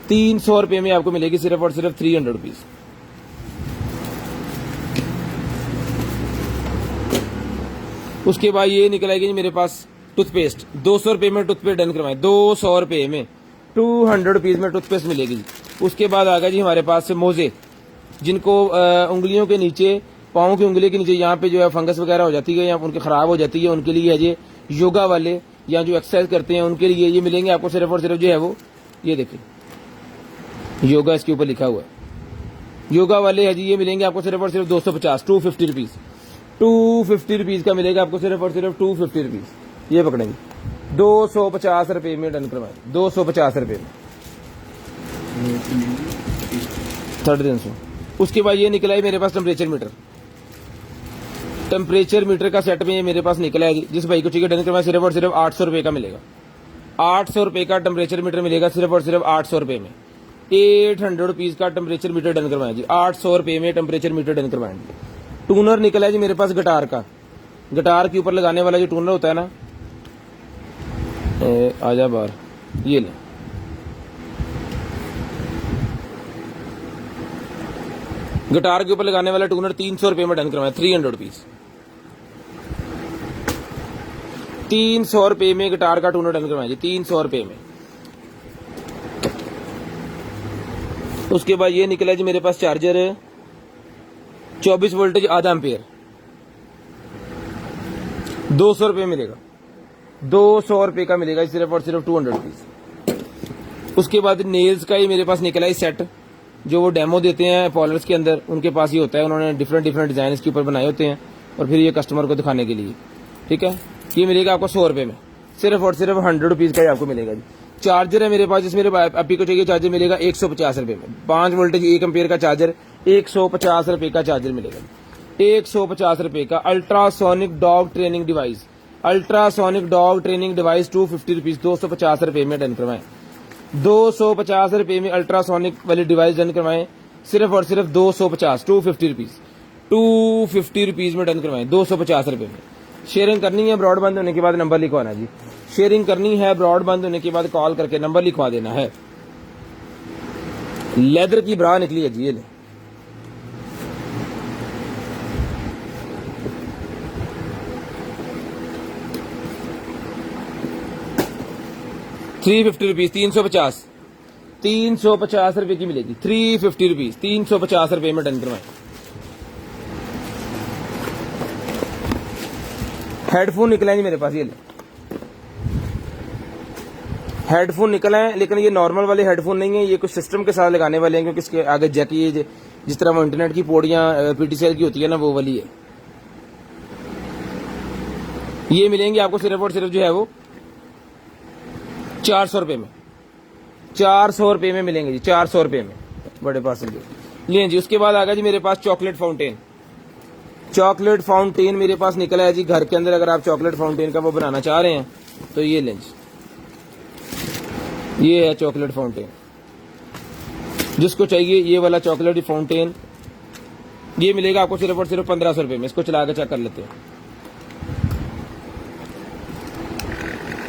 300 रुपए में आपको मिलेगी, सिर्फ और सिर्फ 300 रुपीज। उसके बाद ये निकलेगी मेरे पास टूथपेस्ट, 200 रुपए में टूथपेस्ट डन करवाएं, 200 रुपए में 200 रुपीज में टूथपेस्ट मिलेगी जी। उसके बाद आ गया जी हमारे पास मोजे, जिनको उंगलियों के नीचे, पाँव की उंगली के नीचे यहाँ पे जो है फंगस वगैरह हो जाती है या उनके खराब हो जाती है, उनके लिए ये योगा वाले या जो एक्सरसाइज करते हैं उनके लिए ये मिलेंगे आपको सिर्फ और सिर्फ जो है वो, ये देखिए योगा इसके ऊपर लिखा हुआ है, योगा वाले है जी, ये मिलेंगे आपको सिर्फ और सिर्फ 250, 250 रुपीज, 250 रुपीज का मिलेगा आपको सिर्फ और सिर्फ 250 रुपीज। ये पकड़ेंगे 250 रुपए में डन करवाएं, 250 रुपए में 350। उसके बाद ये निकला है मेरे पास टेम्परेचर मीटर, टेम्परेचर मीटर का सेट में ये मेरे पास निकला है जी। जिस भाई को चाहिए डन करवाएं, सिर्फ और सिर्फ 800 रुपये का मिलेगा। 800 रुपये का टेम्परेचर मीटर मिलेगा सिर्फ और सिर्फ 800 रुपये में। 800 रुपीज़ का टेम्परेचर मीटर डन करवाएं जी। 800 रुपये में टेम्परेचर मीटर डन करवाएं जी। टूनर निकला है जी मेरे पास गिटार का। गिटार के ऊपर लगाने वाला जो टूनर होता है ना, आजा बाहर, ये ले। गिटार के ऊपर लगाने वाला टूनर 300 रुपये में डन करवाएं। 300 रुपीज़। 300 रुपये में गिटार का टूनर डन करवाएं जी। 300 रुपये में। उसके बाद ये निकला जी मेरे पास चार्जर 24 वोल्टेज आधा एम्पियर, 200 रुपये मिलेगा। 200 रुपये का मिलेगा सिर्फ और सिर्फ 200 रुपीज़। उसके बाद नेल्स का ही मेरे पास निकला है सेट, जो वो डेमो देते हैं पॉलर्स के अंदर, उनके पास ही होता है। उन्होंने डिफरेंट डिजाइन इसके ऊपर बनाए होते हैं और फिर ये कस्टमर को दिखाने के लिए, ठीक है। ये मिलेगा आपको 100 रुपये में, सिर्फ और सिर्फ 100 रुपीज़ का ही आपको मिलेगा जी। चार्जर है मेरे पास, जिसमें अभी को चाहिए चार्जर मिलेगा 150 रुपये में। 5 वोल्टेज 1 एम्पियर का चार्जर 150 रुपये का चार्जर मिलेगा। 150 रुपये का ultrasonic dog training device, ultrasonic dog training device 250 rupees, 250 रुपये में डन करवाएं। 250 रुपये में अल्ट्रासोनिक वाली डिवाइस डन करवाएं, सिर्फ और सिर्फ 250, 250 रुपीज़, 250 रुपीज़ में डन करवाएं। 250 रुपये में। शेयरिंग करनी है, ब्रॉड बंद होने के बाद नंबर लिखवाना जी। शेयरिंग करनी है, ब्रॉड बंद होने के बाद कॉल करके नंबर लिखवा देना है। लेदर की ब्रा निकली है जी, ये ले। ₹350 रुपीज़, 350, 350 रुपये की मिलेगी। 350 रुपीज़, 350 रुपये में डन करवाएं। हेडफोन निकला है जी मेरे पास, ये ले। हेडफोन निकला है, लेकिन ये नॉर्मल वाले हेडफोन नहीं है, ये कुछ सिस्टम के साथ लगाने वाले हैं, क्योंकि इसके आगे जैक, ये जिस तरह वो इंटरनेट की पोर्टियां पीटीसीएल की होती है ना, वो वाली है। ये मिलेंगे आपको सिर्फ और सिर्फ जो है वो 400 रुपये में। 400 रुपये में मिलेंगे जी, 400 रुपये में बड़े पार्सल के लें जी। उसके बाद आ गया जी मेरे पास चॉकलेट फाउंटेन। चॉकलेट फाउंटेन मेरे पास निकला है जी घर के अंदर। अगर आप चॉकलेट फाउंटेन का वो बनाना चाह रहे हैं तो ये लें जी, ये है चॉकलेट फाउंटेन। जिसको चाहिए ये वाला चॉकलेट फाउंटेन, ये मिलेगा आपको सिर्फ और सिर्फ 1500 रुपये में। इसको चला के चेक कर लेते हैं,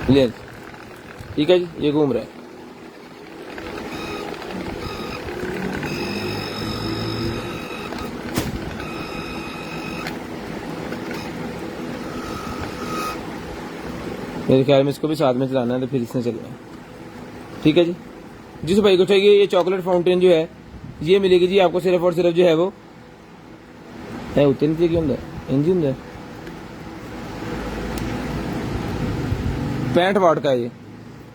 ले, ठीक है जी, ये घूम रहा है। मेरे ख्याल में इसको भी साथ में चलाना है, तो फिर इसने चलना है, ठीक है जी। जिस भाई को चाहिए ये चॉकलेट फाउंटेन जो है, ये मिलेगी जी आपको सिर्फ और सिर्फ जो है वो है उतनी थी, क्यों इंजन है 65 वाट का है। ये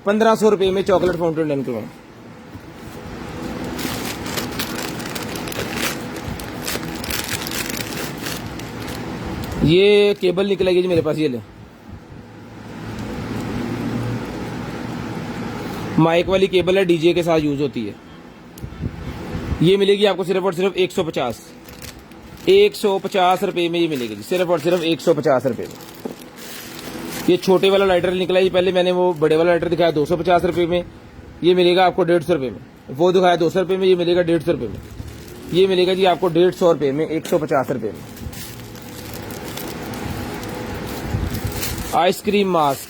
1500 रुपये में चॉकलेट फाउंटेन डन करवाएं। ये केबल निकलेगी जी मेरे पास, ये ले, माइक वाली केबल है, डीजे के साथ यूज होती है। ये मिलेगी आपको सिर्फ और सिर्फ 150 रुपये में ये मिलेगी जी, सिर्फ और सिर्फ 150 रुपये में। ये छोटे वाला लाइटर निकला है, पहले मैंने वो बड़े वाला लाइटर दिखाया 250 रुपये में, ये मिलेगा आपको 150 रुपये में। वो दिखाया 200 रुपये में, ये मिलेगा 150 रुपये में। ये मिलेगा जी आपको 150 रुपये में, 150 रुपये में। आइसक्रीम मास्क,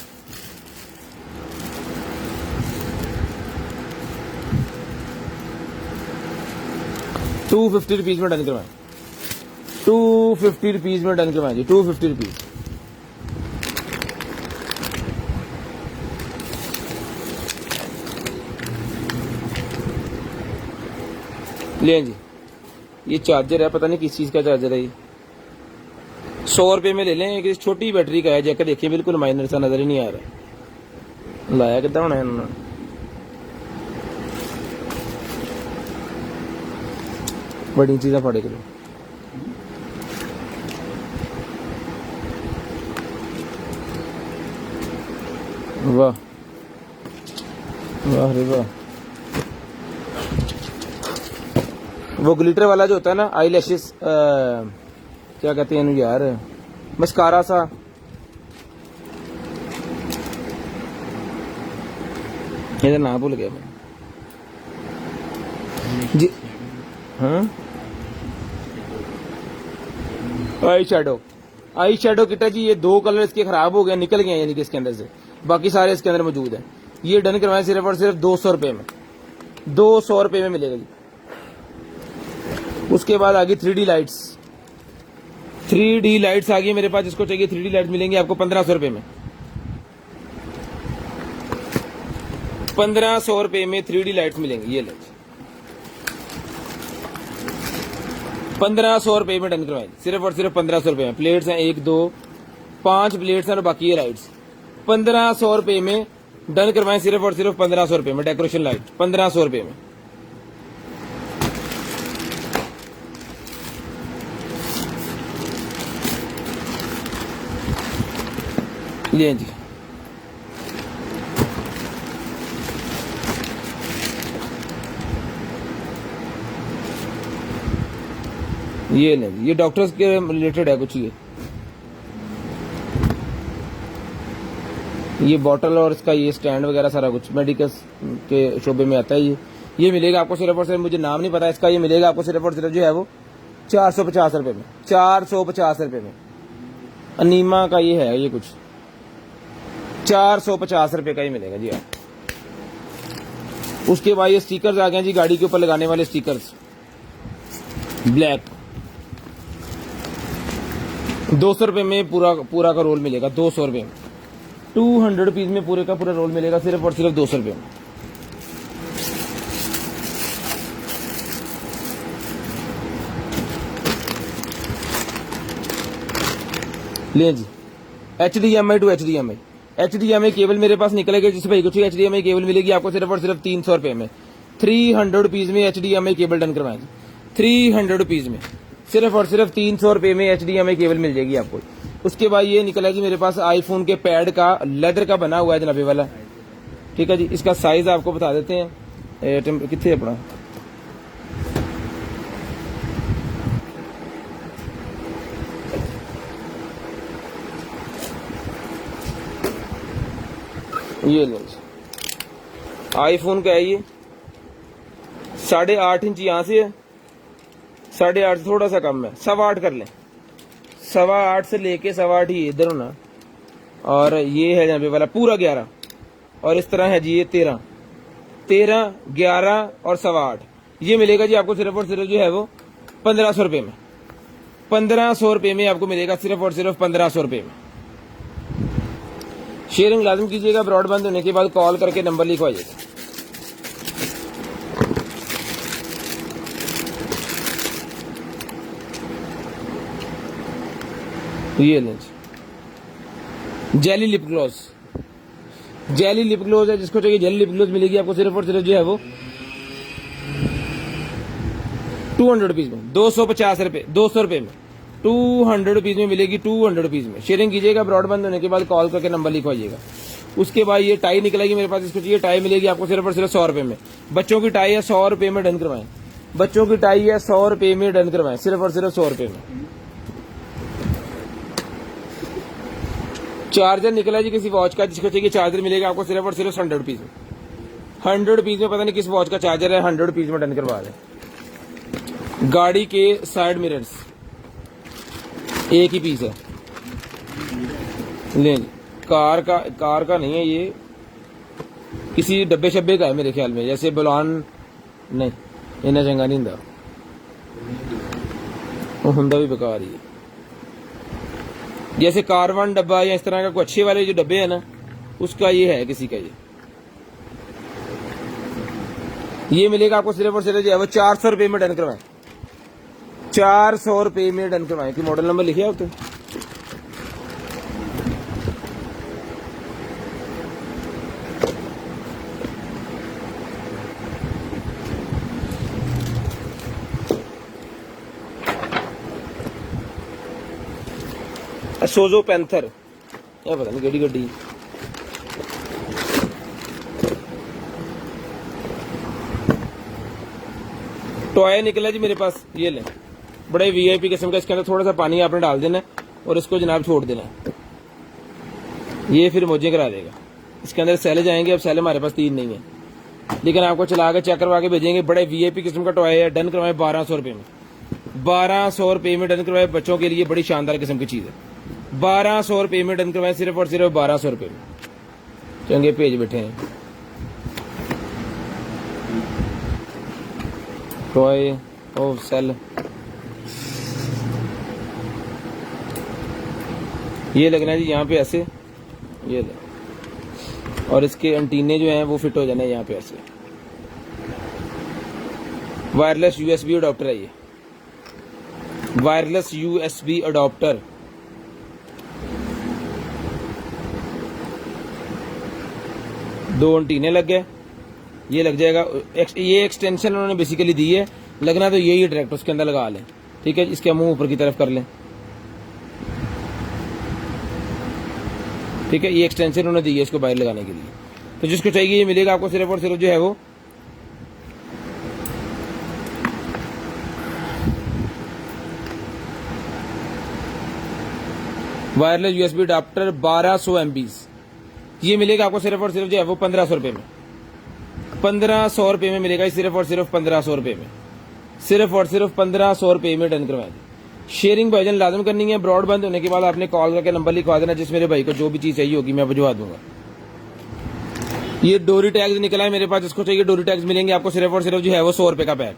₹250 में डन करवाएं। 250 रुपीज में डन करवाएं जी, 250 रुपीज। ले जी, ये चार्जर है, पता नहीं किस चीज का चार्जर है ये। 100 रुपये में ले लें, एक छोटी बैटरी का है, जैक देखिए बिल्कुल माइनर सा नजर ही नहीं आ रहा। लाया कितना होना है इन्होंने, बड़ी चीज़ें फटे करो। वाह वाह रे वाह। वो ग्लिटर वाला जो होता है ना, आई लैशेस क्या कहते हैं यार, मस्कारा सा, इधर ना भूल गया मैं जी। हाँ, आई शेडो किटा जी, ये 2 कलर इसके खराब हो गए, निकल गए यानी कि इसके अंदर से, बाकी सारे इसके अंदर मौजूद है। ये डन करवाएं सिर्फ और सिर्फ 200 रुपए में, 200 रुपए में मिलेगा जी। उसके बाद आ गई 3D लाइट्स, 3D लाइट्स आ गई मेरे पास। जिसको चाहिए 3D लाइट्स मिलेंगी आपको 1500 रुपए में, 1500 रुपए में 3D लाइट्स मिलेंगी। ये लाइट्स 1500 रुपए में डन करवाएं, सिर्फ और सिर्फ 1500 रुपए में। प्लेट्स हैं 1 2 5 प्लेट्स हैं और बाकी ये लाइट्स 1500 रुपए में डन करवाएं, सिर्फ और सिर्फ 1500 रुपए में। डेकोरेशन लाइट 1500 रुपए में। ये जी, ये नहीं, ये डॉक्टर्स के रिलेटेड है कुछ। ये बॉटल और इसका ये स्टैंड वगैरह सारा कुछ मेडिकल के शोबे में आता है। ये मिलेगा आपको सिर्फ और सिर्फ, मुझे नाम नहीं पता इसका, ये मिलेगा आपको सिर्फ और सिर्फ जो है वो 450 रुपए में, 450 रुपए में। अनीमा का ये है, ये कुछ 450 रुपए का ही मिलेगा जी आप। उसके बाद ये स्टिकर्स आ गए जी, गाड़ी के ऊपर लगाने वाले स्टिकर्स, ब्लैक 200 रुपए में पूरा का रोल मिलेगा, 200 रुपए में। 200 पीस में पूरे का पूरा रोल मिलेगा, सिर्फ और सिर्फ 200 रुपए में। ले जी, HDMI टू HDMI केबल मेरे पास निकलेगा। जिस भाई कुछ HDMI केबल मिलेगी आपको सिर्फ और सिर्फ 300 रुपए में, 300 रुपीज में HDMI केबल डन करवाएंगे। 300 रुपीज में सिर्फ और सिर्फ 300 रुपए में HDMI केबल मिल जाएगी आपको। उसके बाद ये निकला जी मेरे पास आईफोन के पैड का, लेदर का बना हुआ है जनाबे वाला, ठीक है जी। इसका साइज आपको बता देते हैं, कितने अपना ये ले आईफोन का है, ये 8.5 इंच यहाँ से है, 8.5 थोड़ा सा कम है, 8.25 कर लें, 8.25 से लेके 8.25 ही इधर होना। और ये है जनाबे वाला पूरा 11, और इस तरह है जी ये 13, 11 और 8.25। ये मिलेगा जी आपको सिर्फ और सिर्फ जो है वो 1500 रुपए में, 1500 रुपए में आपको मिलेगा, सिर्फ और सिर्फ 1500 रुपए में। शेयरिंग लाजिम कीजिएगा, ब्रॉडबैंड होने के बाद कॉल करके नंबर लिखवाइएगा। ये length jelly lip gloss, jelly lip gloss है, जिसको चाहिए जेली लिप ग्लॉस मिलेगी आपको सिर्फ और सिर्फ जो है वो 200 रुपीज में, 250 रुपए, 200 रुपए में 200 रुपीज में मिलेगी, 200 रुपीज में। शेयरिंग कीजिएगा, ब्रॉडबैंड होने के बाद कॉल करके नंबर लिखवाइएगा। उसके बाद ये टाई निकलेगी मेरे पास, इसको चाहिए टाई मिलेगी आपको सिर्फ और सिर्फ 100 रुपए में। बच्चों की टाई है 100 रुपए में डन करवाएं, बच्चों की टाई है 100 रुपए में डन करवाएं, सिर्फ और सिर्फ 100 रुपए में। चार्जर निकला जी किसी वॉच का, जिसको चाहिए चार्जर मिलेगा आपको सिर्फ और सिर्फ 100 रुपीज में, 100 रुपीज में। पता नहीं किस वॉच का चार्जर है, 100 रुपीज में डन करवा रहे। गाड़ी के साइड मिरर्स एक ही पीस है, ले कार का नहीं है, ये किसी डब्बे शब्बे का है मेरे ख्याल में, जैसे बुलान नहीं, इन्हें चंगा नहीं होंगे, वो होंगे भी बेकार ही है। जैसे कारवान डब्बा या इस तरह का कोई अच्छे वाले जो डब्बे है ना, उसका ये है किसी का। ये मिलेगा आपको सिर्फ और सिर्फ जो है वो 400 रुपए में डन करवाएं, 400 रुपए में डन करवाएं। कि मॉडल नंबर लिखे आप तो सोजो पैंथर, या पता नहीं केड़ी गड्डी। टॉय निकला जी मेरे पास, ये ले, बड़े वीआईपी किस्म का। इसके अंदर थोड़ा सा पानी आपने डाल देना है और इसको जनाब छोड़ देना है, ये फिर मोजे करा देगा। इसके अंदर सेल जाएंगे, अब सेल हमारे पास 3 नहीं है, लेकिन आपको चला के चेक करवा के भेजेंगे। बड़े वीआईपी किस्म का टॉय है, डन करवाए 1200 रुपये में, 1200 रुपये में डन करवाए। बच्चों के लिए बड़ी शानदार किस्म की चीज़ है, 1200 रुपये में डन करवाए, सिर्फ और सिर्फ 1200 रुपये में। चंगे पेज बैठे हैं टॉय ओ सेल, ये लगना है जी यहाँ पे ऐसे, ये ले, और इसके एंटीने जो हैं वो फिट हो जाने यहाँ पे ऐसे। वायरलेस यूएसबी अडॉप्टर है ये, वायरलेस यूएसबी अडॉप्टर। दो एंटीने लग गए, ये लग जाएगा। ये एक्सटेंशन उन्होंने बेसिकली दी है, लगना तो यही है डायरेक्ट उसके अंदर लगा लें, ठीक है। इसके मुंह ऊपर की तरफ कर लें, ठीक है। ये एक्सटेंशन उन्होंने दी है इसको बाहर लगाने के लिए, तो जिसको चाहिए ये मिलेगा आपको सिर्फ और सिर्फ जो है वो वायरलेस यूएसबी अडाप्टर 1200 MB, ये मिलेगा आपको सिर्फ और सिर्फ जो है वो 1500 रुपये में, 1500 रुपये में मिलेगा, सिर्फ और सिर्फ 1500 रुपये में, सिर्फ और सिर्फ 1500 रुपये में डन करवा दें। शेयरिंग भाईजान लाजम करनी है। ब्रॉडबैंड होने के बाद आपने कॉल करके नंबर लिखवा देना, जिस मेरे भाई को जो भी चीज़ चाहिए होगी मैं भिजवा दूंगा। ये डोरी टैग्स निकला है मेरे पास, जिसको चाहिए डोरी टैग्स मिलेंगे आपको सिर्फ और सिर्फ जो है वो 100 रुपये का पैक,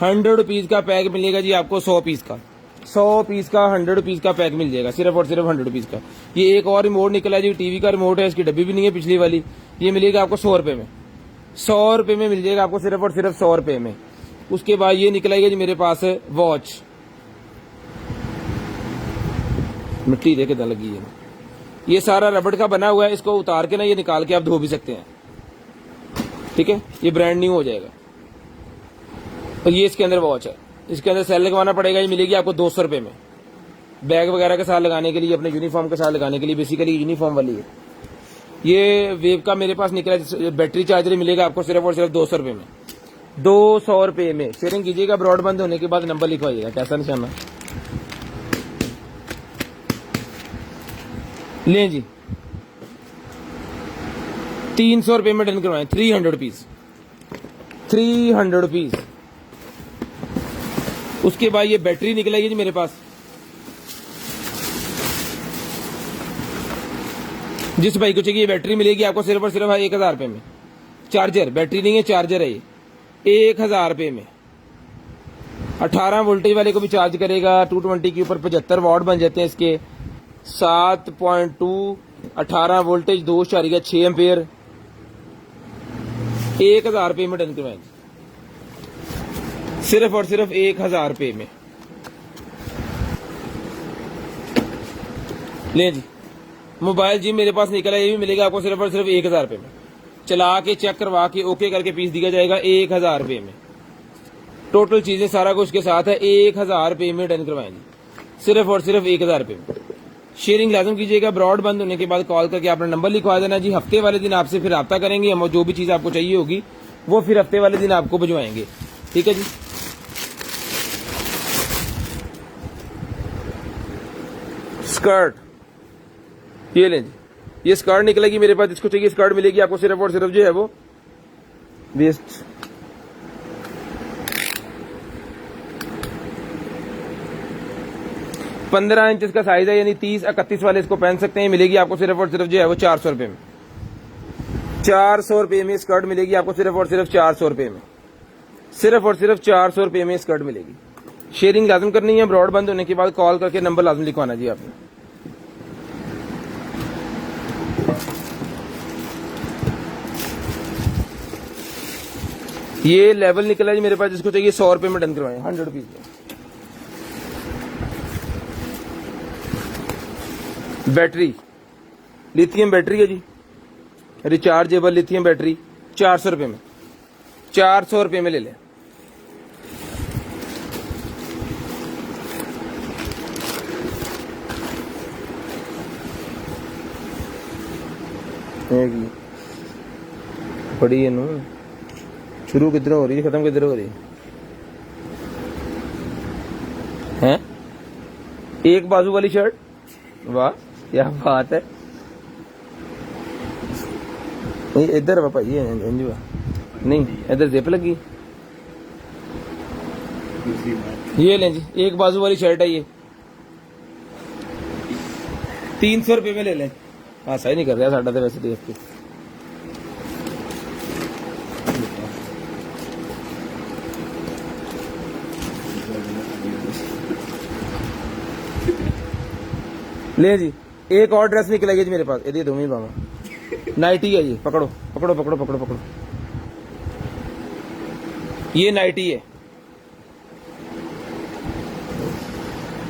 100 रुपीज़ का पैक मिलेगा जी आपको, 100 पीस का, 100 पीस का 100 रुपीज़ का पैक मिल जाएगा, सिर्फ और सिर्फ 100 रुपीज़ का। ये एक और रिमोट निकला है जी, टीवी का रिमोट है, इसकी डब्बी भी नहीं है पिछली वाली, ये मिलेगा आपको 100 रुपये में, 100 रुपये में मिल जाएगा आपको सिर्फ और सिर्फ 100 रुपये में। उसके बाद ये निकला जी मेरे पास वॉच, मिट्टी देखे कितना लगी है, ये सारा रबड़ का बना हुआ है, इसको उतार के ना ये निकाल के आप धो भी सकते हैं, ठीक है। ये ब्रांड न्यू हो जाएगा। और ये इसके अंदर वॉच है, इसके अंदर सेल लगवाना पड़ेगा, ये मिलेगी आपको 200 रुपये में, बैग वगैरह के साथ लगाने के लिए, अपने यूनिफॉर्म के साथ लगाने के लिए, बेसिकली यूनिफॉर्म वाली है। ये वेव का मेरे पास निकला, बैटरी चार्जर मिलेगा आपको सिर्फ और सिर्फ 200 रुपये में, 200 रुपये में। शेयरिंग कीजिएगा, ब्रॉडबैंड होने के बाद नंबर लिखवाइएगा, कैसा निशाना लें जी। 300 रुपये में डन करवाएं, 300 रुपीज, 300 रुपीज। उसके बाद ये बैटरी निकलेगी जी मेरे पास, जिस भाई को चाहिए बैटरी मिलेगी आपको सिर्फ और सिर्फ 1000 रुपये में। चार्जर, बैटरी नहीं है चार्जर है ये, 1000 रुपये में। 18 वोल्टेज वाले को भी चार्ज करेगा, 220 के ऊपर 75 वाट बन जाते हैं इसके, 7.2 18 वोल्टेज, 2.6 एम्पेयर, 1000 रुपये में डन करवाएंगे, सिर्फ और सिर्फ 1000 रुपये में। ले जी, मोबाइल जी मेरे पास निकला, ये भी मिलेगा आपको सिर्फ और सिर्फ 1000 रुपये में। चला के चेक करवा के ओके करके पीस दिया जाएगा 1000 रुपये में। टोटल चीजें सारा कुछ के साथ है, 1000 रुपये में डन करवाएंगे, सिर्फ और सिर्फ 1000 रुपये में। शेयरिंग लाजम कीजिएगा। ब्रॉड बंद होने के बाद कॉल करके अपना नंबर लिखवा देना जी। हफ्ते वाले दिन आपसे फिर रब्ता करेंगे, हम जो भी चीज़ आपको चाहिए होगी वो फिर हफ्ते वाले दिन आपको भिजवाएंगे, ठीक है जी। स्कर्ट, ये लें जी, ये स्कर्ट निकलेगी मेरे पास, जिसको चाहिए स्कर्ट मिलेगी आपको सिर्फ और सिर्फ जो है वो वेस्ट 15 इंच का साइज है, यानी 30-31 वाले इसको पहन सकते हैं। मिलेगी आपको सिर्फ और सिर्फ जो है वो 400 रुपये में, 400 रुपये में स्कर्ट मिलेगी आपको सिर्फ और सिर्फ 400 रुपये में, सिर्फ और सिर्फ 400 रुपये में स्कर्ट मिलेगी। शेयरिंग लाजम करनी है। ब्रॉड बंद होने के बाद कॉल करके नंबर लाजम लिखवाना जी आपने। ये लेवल निकला जी मेरे पास, जिसको चाहिए 100 रुपये में डन करवाएं, 100 रुपीज में। बैटरी लिथियम बैटरी है जी, रिचार्जेबल लिथियम बैटरी, 400 रुपये में, 400 रुपये में ले लें। बड़ी है नू, शुरू किधर हो रही है, खत्म किधर हो रही है? एक बाजू वाली शर्ट, वाह क्या बात है। नहीं इधर पापा ये नहीं, इधर जिप लगी। ये लें जी, एक बाजू वाली शर्ट है ये, 300 रुपये में ले लें। हाँ सही नहीं कर रहा साढ़ा तो वैसे देख के। ले जी, एक और ड्रेस निकल आई जी मेरे पास, ये दो ही बाबा, नाइटी है ये, पकड़ो पकड़ो पकड़ो पकड़ो पकड़ो, ये नाइटी है,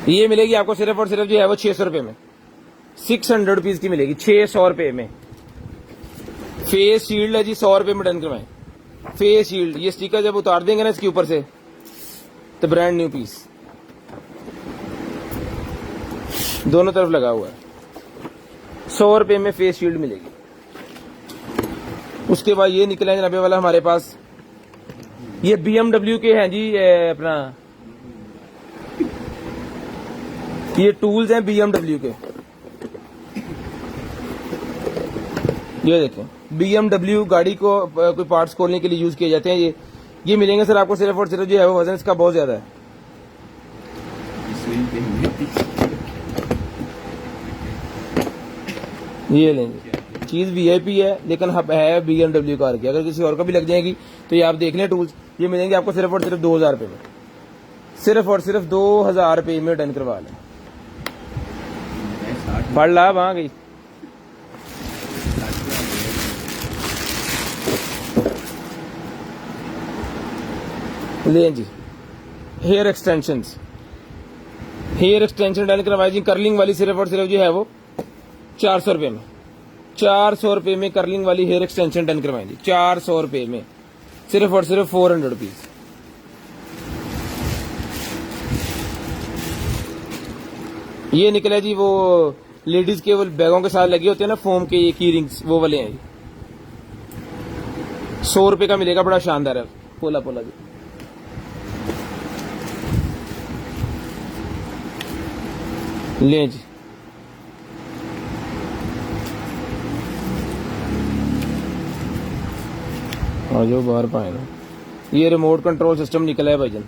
ये मिलेगी आपको सिर्फ और सिर्फ जो है वो 600 रुपए में, 600 रुपीज की मिलेगी, 600 रुपए में। फेस शील्ड है जी, 100 रुपए में डन करवाएं। फेस शील्ड, ये स्टिकर जब उतार देंगे ना इसके ऊपर से तो ब्रांड न्यू पीस, दोनों तरफ लगा हुआ है, 100 रुपए में फेस शील्ड मिलेगी। उसके बाद ये निकला है जनाबे वाला हमारे पास, ये BMW के हैं जी, अपना ये टूल्स हैं BMW के, ये देखें BMW गाड़ी को कोई पार्ट्स खोलने के लिए यूज किए जाते हैं। ये मिलेंगे सर आपको सिर्फ और सिर्फ जो है वो वजन इसका बहुत ज्यादा है। ये लेंगे, चीज VIP है लेकिन है BMW कार की, अगर किसी और को भी लग जाएगी तो ये आप देख लें टूल्स, ये मिलेंगे आपको सिर्फ और सिर्फ 2000 रुपये में, सिर्फ और सिर्फ 2000 रुपये में डन करवा लें। पढ़ ला वहां गई, ले जी। Hair extensions, hair extension done करवाई जी, कर्लिंग वाली सिर्फ और सिर्फ जो है वो 400 रुपये में, 400 रुपये में कर्लिंग वाली हेयर एक्सटेंशन डन करवाएंगे, 400 रुपये में, सिर्फ और सिर्फ 400 रुपीज। ये निकले जी वो लेडीज के वो बैगों के साथ लगे होते हैं ना फोम के, ये की रिंग्स वो वाले हैं, 100 रुपये का मिलेगा, बड़ा शानदार है, पोला पोला जी। ले जी, आ जाओ बाहर पाए ना। ये रिमोट कंट्रोल सिस्टम निकला है भाईजान,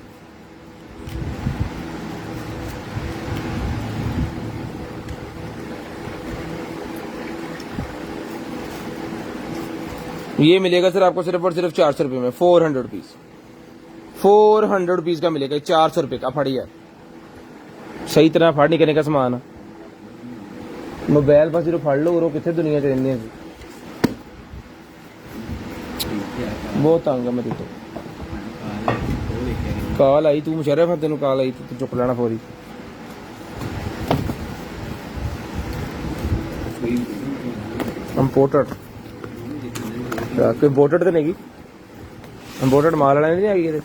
ये मिलेगा सर आपको सिर्फ और सिर्फ 400 रुपये में, 400 रुपीज, 400 रुपीज का मिलेगा, 400 रुपये का। फड़ी यार सही तरह फड़ नहीं करने का समान, मोबाइल पास जो फड़ लो वो कितने दुनिया च रहने, बहुत तंग है मेरी तो। कॉल आई, तू मुशर्रफ है, तेन कॉल आई तू चुक लेना फौरी। इम्पोर्टेड कोई इम्पोर्टेड तो नहीं, इम्पोर्टेड माल वाला नहीं आई।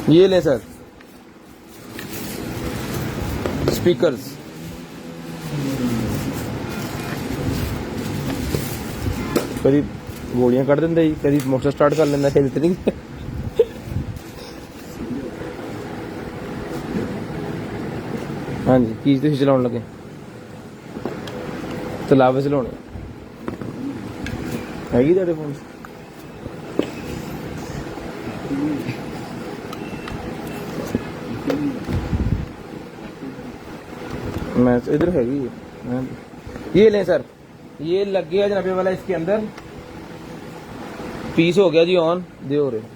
ये ले सर स्पीकर्स, कभी गोलियां कट देंगे जी, कभी मोटर स्टार्ट कर लेना, हिलते नहीं। हाँ जी, की तुम चलाने लगे चला वे चलाने हैगी तेरे फोन मैं इधर हैगी। ये लें सर, ये लग गया जनाबे वाला इसके अंदर, पीस हो गया जी ऑन, दे हो रहे।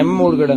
एम मोड कड़ा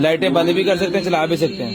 लाइटें बंद भी कर सकते हैं, चला भी सकते हैं।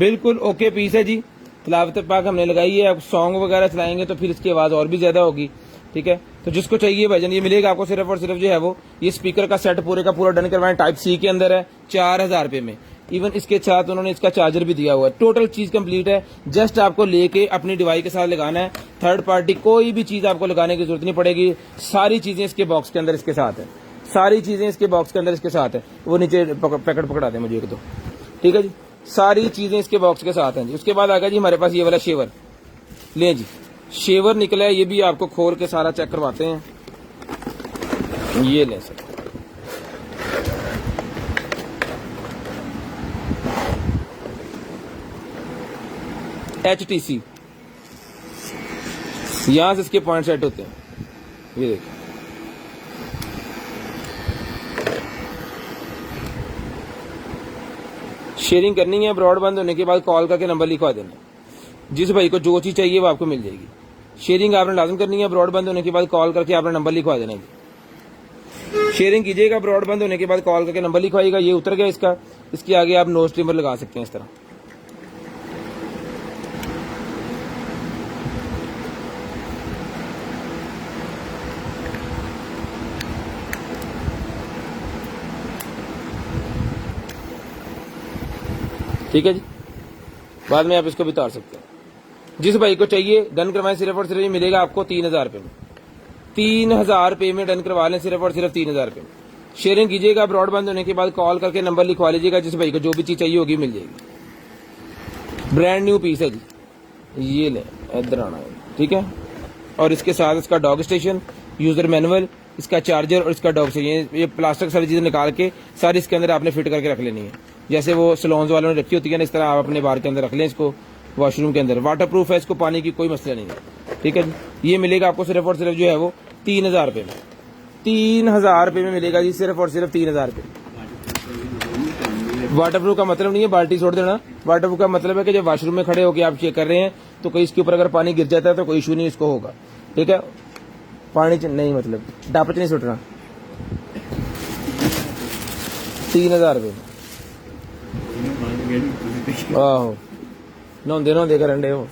बिल्कुल ओके पीस है जी। तिलावत पाक हमने लगाई है, अब सॉन्ग वगैरह चलाएंगे तो फिर इसकी आवाज और भी ज्यादा होगी। ठीक है, तो जिसको चाहिए भजन ये मिलेगा आपको सिर्फ और सिर्फ जो है वो ये स्पीकर का सेट पूरे का पूरा डन करवाएं, टाइप सी के अंदर है, 4000 रुपए में। इवन इसके साथ उन्होंने इसका चार्जर भी दिया हुआ है। टोटल चीज कंप्लीट है, जस्ट आपको लेके अपनी डिवाइस के साथ लगाना है। थर्ड पार्टी कोई भी चीज आपको लगाने की जरूरत नहीं पड़ेगी, सारी चीजें इसके बॉक्स के अंदर इसके साथ है, सारी चीजें इसके बॉक्स के अंदर इसके साथ है। वो नीचे पैकेट पकड़ा दे मुझे एक दो, ठीक है जी, सारी चीजें इसके बॉक्स के साथ हैं जी। उसके बाद आ गया जी हमारे पास ये वाला शेवर, ले जी शेवर निकला है, ये भी आपको खोल के सारा चेक करवाते हैं। ये ले सर, HTC, यहां से इसके पॉइंट सेट होते हैं। ये देखिए शेयरिंग करनी है, ब्रॉडबैंड होने के बाद कॉल करके नंबर लिखवा देना। जिस भाई को जो चीज चाहिए वो आपको मिल जाएगी। शेयरिंग आपने लाजम करनी है, ब्रॉडबैंड होने के बाद कॉल करके आपने नंबर लिखवा देना जी। शेयरिंग कीजिएगा, ब्रॉडबैंड होने के बाद कॉल करके नंबर लिखवाइएगा। ये उतर गया इसका, इसके आगे आप नो स्ट्रीमर लगा सकते हैं इस तरह। ठीक है जी, बाद में आप इसको भी उतार सकते हैं। जिस भाई को चाहिए डन करवाएं, सिर्फ और सिर्फ मिलेगा आपको 3000 रुपए में। 3000 रुपए में डन करवा लें, सिर्फ और सिर्फ 3000 रुपए में। शेयरिंग कीजिएगा, ब्रॉडबैंड होने के बाद कॉल करके नंबर लिखवा लीजिएगा। जिस भाई को जो भी चीज चाहिए होगी मिल जाएगी। ब्रांड न्यू पीस है जी, ये ले इधर आना है, ठीक है। और इसके साथ इसका डॉग स्टेशन, यूजर मैनुअल, इसका चार्जर और इसका डॉग स्टेशन, ये प्लास्टिक सारी चीजें निकाल के सारी इसके अंदर आपने फिट करके रख लेनी है। जैसे वो सलोन्स वालों ने रखी होती है ना, इस तरह आप अपने बार के अंदर रख लें इसको, वॉशरूम के अंदर। वाटर प्रूफ है, इसको पानी की कोई मसला नहीं है, ठीक है जी। ये मिलेगा आपको सिर्फ और सिर्फ जो है वो 3000 रुपए में। 3000 रुपए में मिलेगा जी, सिर्फ और सिर्फ 3000 रुपए। वाटर प्रूफ का मतलब नहीं है बाल्टी छोड़ देना, वाटर प्रूफ का मतलब है कि जब वॉशरूम में खड़े होकर आप चेक कर रहे हैं तो कहीं इसके ऊपर अगर पानी गिर जाता है तो कोई इशू नहीं इसको होगा, ठीक है। पानी नहीं मतलब डापच नहीं सुटना। 3000 रुपए में आहो, नौंदे नौंदे करन डे हो।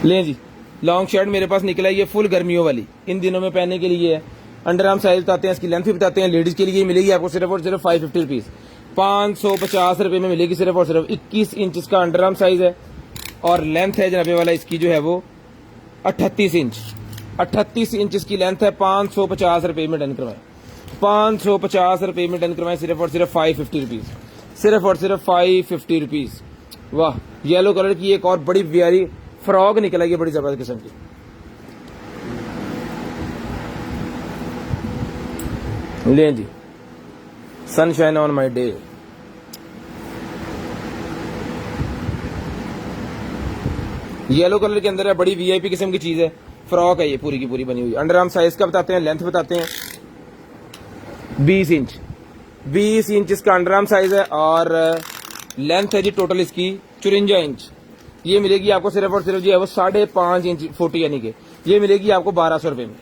ले जी, लॉन्ग शर्ट मेरे पास निकला है, ये फुल गर्मियों वाली, इन दिनों में पहनने के लिए है। अंडर आर्म साइज बताते हैं, इसकी लेंथ भी बताते हैं। लेडीज के लिए मिलेगी आपको सिर्फ और सिर्फ 550 रुपीज, 550 रुपए में मिलेगी सिर्फ और सिर्फ। 21 इंच इसका अंडर आर्म साइज है और लेंथ है जनाबे वाला इसकी जो है वो 38 इंच। 38 इंच इसकी लेंथ है। 550 रुपए में डन करवाएं, 550 रुपए में डन करवाएं, सिर्फ और सिर्फ 550 रुपीज, सिर्फ और सिर्फ 550 रुपीज। वाह, येलो कलर की एक और बड़ी प्यारी फ्रॉक निकल आई है, बड़ी जबरदस्त किस्म की। ले जी, sunshine on my day. Yellow colour के अंदर है, बड़ी वीआईपी किस्म की चीज है, फ्रॉक है ये पूरी की पूरी बनी हुई। अंडर आर्म साइज का बताते हैं, लेंथ बताते हैं 20 इंच। 20 इंच इसका अंडर आर्म साइज है और लेंथ है जी टोटल इसकी 54 इंच। ये मिलेगी आपको सिर्फ और सिर्फ जो है वो 5.5 इंच 40 यानी कि ये मिलेगी आपको 1200 रुपए में।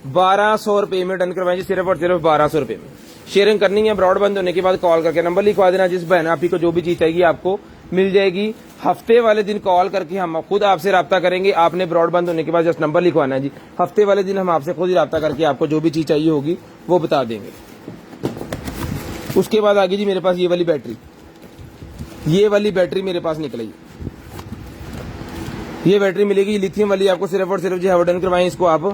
1200 रुपए में डन करवाएं जी, सिर्फ और सिर्फ 1200 रुपए में। शेयरिंग करनी है, ब्रॉडबैंड होने के बाद कॉल करके नंबर लिखवा देना। जिस बहन आपी को जो भी चीज चाहिए आपको मिल जाएगी। हफ्ते वाले दिन कॉल करके हम खुद आपसे रब्ता करेंगे। आपने ब्रॉडबैंड होने के बाद जस्ट नंबर लिखवाना है जी। हफ्ते वाले दिन हम आपसे खुद ही रब्ता करके आपको जो भी चीज चाहिए होगी वो बता देंगे। उसके बाद आगे जी मेरे पास ये वाली बैटरी, ये वाली बैटरी मेरे पास निकली। ये बैटरी मिलेगी लिथियम वाली आपको सिर्फ और सिर्फ जो है डन करवाएं इसको आप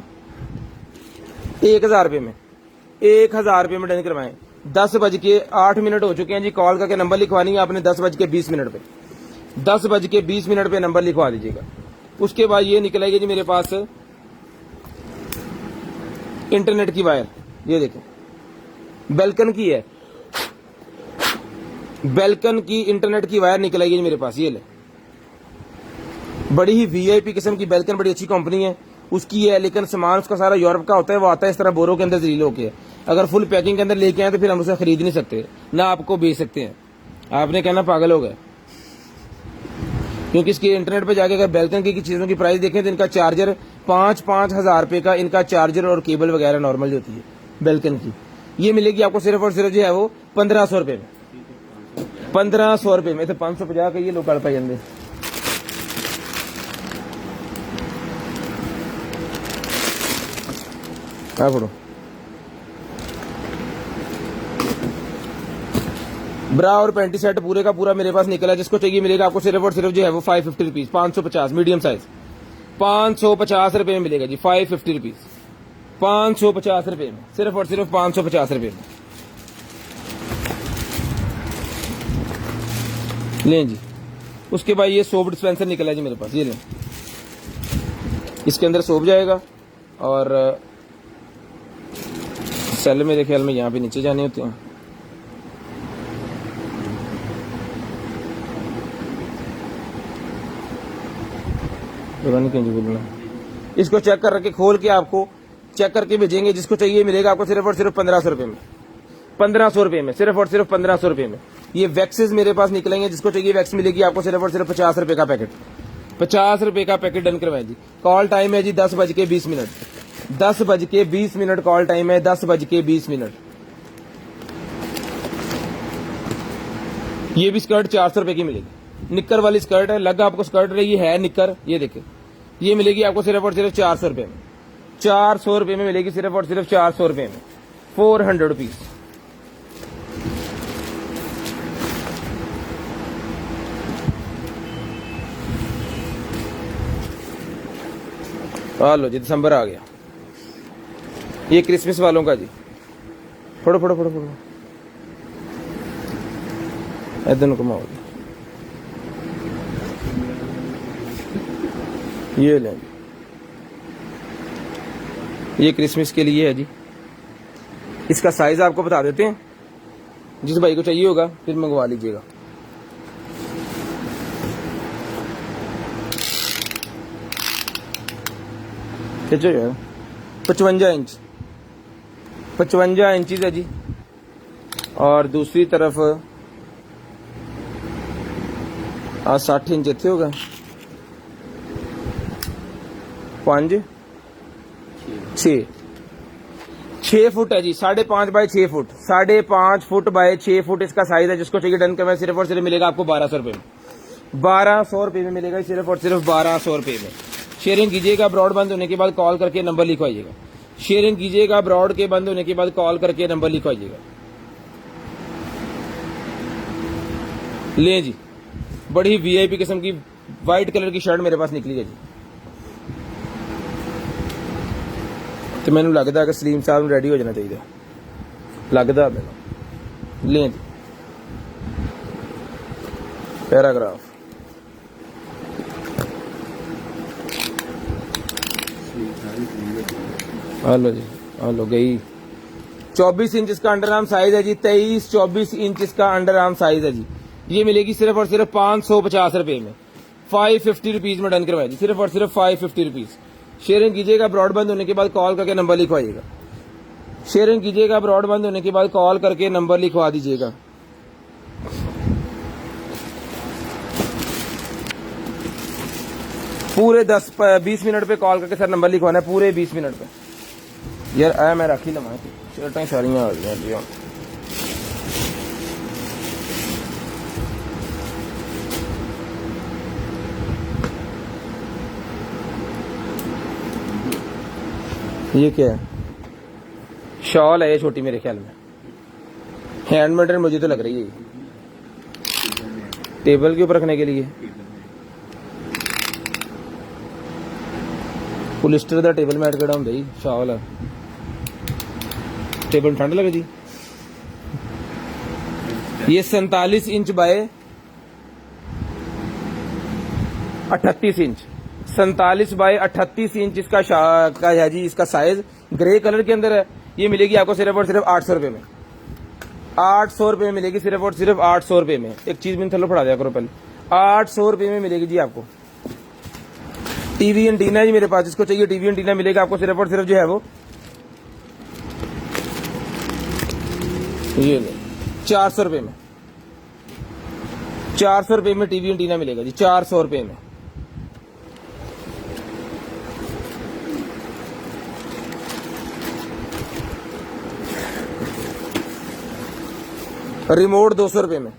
1000 रुपए में। 1000 रुपए में डन करवाएं। 10:08 हो चुके हैं जी। कॉल करके नंबर लिखवानी है आपने 10:20 पे। 10:20 पे नंबर लिखवा दीजिएगा। उसके बाद ये निकलेगी जी मेरे पास इंटरनेट की वायर, ये देखें बेल्कन की है। बेल्कन की इंटरनेट की वायर निकल आएगी मेरे पास, ये ले। बड़ी ही वीआईपी किस्म की बेल्कन, बड़ी अच्छी कंपनी है उसकी है, लेकिन सामान उसका सारा यूरोप का होता है, वो आता है इस तरह बोरों के अंदर जलील होके। अगर फुल पैकिंग के अंदर लेके आए तो फिर हम उसे खरीद नहीं सकते, ना आपको बेच सकते हैं। आपने कहना पागल हो गए, क्योंकि इसके इंटरनेट पे जाके अगर बेल्कन की चीजों की प्राइस देखें तो इनका चार्जर 5-5 हज़ार रुपए का इनका चार्जर और केबल वगैरह नॉर्मल जो होती है बेल्कन की, ये मिलेगी आपको सिर्फ और सिर्फ जो है वो 1500 रुपए में। 1500 रुपए में, तो 550 का ये लोग कर पाए जाते। क्या करो ब्रा और पैंटी सेट पूरे का पूरा मेरे पास निकला, जिसको चाहिए मिलेगा आपको सिर्फ और सिर्फ जो है वो 550 रुपीज, 550 मीडियम साइज 550 रुपए में मिलेगा जी। 550 रुपीज, 550 रुपए में, सिर्फ और सिर्फ 550 रुपए में लें जी। उसके बाद ये सोप डिस्पेंसर निकला है जी मेरे पास, ये लें। इसके अंदर सोप जाएगा और सेल मेरे ख्याल में यहाँ पे नीचे जाने होते हैं। पता नहीं कहीं बोलना, इसको चेक कर रखे खोल के आपको चेक करके भेजेंगे। जिसको चाहिए मिलेगा आपको सिर्फ और सिर्फ 1500 रुपए में, 1500 रुपए में, सिर्फ और सिर्फ 1500 रुपए में। ये वैक्सेस मेरे पास निकलेंगे, जिसको चाहिए वैक्स मिलेगी आपको सिर्फ और सिर्फ 50 रुपए का पैकेट, 50 रुपए का पैकेट डन करवाएं जी। कॉल टाइम है जी 10:20, 10:20 कॉल टाइम है, 10:20। ये भी स्कर्ट 400 रुपए की मिलेगी, निक्कर वाली स्कर्ट है, लग आपको स्कर्ट रही है निक्कर, ये देखिए ये मिलेगी आपको सिर्फ और सिर्फ 400 रुपए में, 400 रुपए में मिलेगी, सिर्फ और सिर्फ 400 रुपए में, 400 रुपीज। लो जी, दिसंबर आ गया, ये क्रिसमस वालों का जी। फोड़ो फोड़ो फोड़ो फोड़ो, इधर घुमाओ, ये लें, ये क्रिसमस के लिए है जी। इसका साइज आपको बता देते हैं, जिस भाई को चाहिए होगा फिर मंगवा लीजिएगा। खींचो यार, 55 इंच, 55 इंचीज है जी। और दूसरी तरफ 60 इंच इतने होगा, 5 6 फुट है जी, 5.5 by 6 foot, 5.5 foot by 6 foot इसका साइज है। जिसको चाहिए डन करवाए, सिर्फ और सिर्फ मिलेगा आपको 1200 रुपए में, 1200 रुपए में मिलेगा, सिर्फ और सिर्फ 1200 रुपए में। शेयरिंग कीजिएगा, ब्रॉड बंद होने के बाद कॉल करके नंबर लिखवाइएगा। शेयरिंग कीजिएगा, ब्रॉड के बंद होने के बाद कॉल करके नंबर लिखवाइएगा। ले जी, बड़ी वीआईपी किस्म की व्हाइट कलर की शर्ट मेरे पास निकली है जी। तो मैंने लगता है कि सलीम साहब रेडी हो जाना चाहिए, लगता मैंने। ले जी, पैराग्राफ, हेलो जी, हेलो गई। 24 इंच इसका अंडर आर्म साइज है जी, 23-24 इंच इसका अंडर आर्म साइज है जी। ये मिलेगी सिर्फ और सिर्फ 550 रुपए में, 550 रुपीज में डन करवाए जी, सिर्फ और सिर्फ 550 रुपीज। शेयरिंग कीजिएगा, ब्रॉड बंद होने के बाद कॉल करके नंबर लिखवाइएगा। शेयरिंग कीजिएगा, ब्रॉड बंद होने के बाद कॉल करके नंबर लिखवा दीजिएगा। पूरे 10-20 मिनट पे कॉल करके सर नंबर लिखवाना है, पूरे 20 मिनट पे। यार आया मैं रख ही लवा, शर्टें सारियां आ गई। ये क्या है? शॉल है ये, छोटी मेरे ख्याल में, हैंडमेड मुझे तो लग रही है ये, टेबल के ऊपर रखने के लिए। पोलिस्टर का टेबल मैट केड़ा हुंदा जी, शॉल है, टेबल ठंड लगे जी। ये 47 inch by 38 inch, 47 by 38 inch इसका का है जी, इसका साइज ग्रे कलर के अंदर है। ये मिलेगी आपको सिर्फ और सिर्फ 800 रुपए में, 800 रुपये में मिलेगी, सिर्फ और सिर्फ 800 रुपये में। एक चीज मैंने थलो पढ़ा दिया करो पहले, 800 रुपये में मिलेगी जी आपको। टीवी एंटीना है जी मेरे पास, जिसको चाहिए टीवी एंटीना मिलेगा आपको सिर्फ और सिर्फ जो है वो ये ले 400 रुपये में। 400 रुपये में टीवी एंटीना मिलेगा जी, 400 रुपये में। रिमोट 200 रुपये में,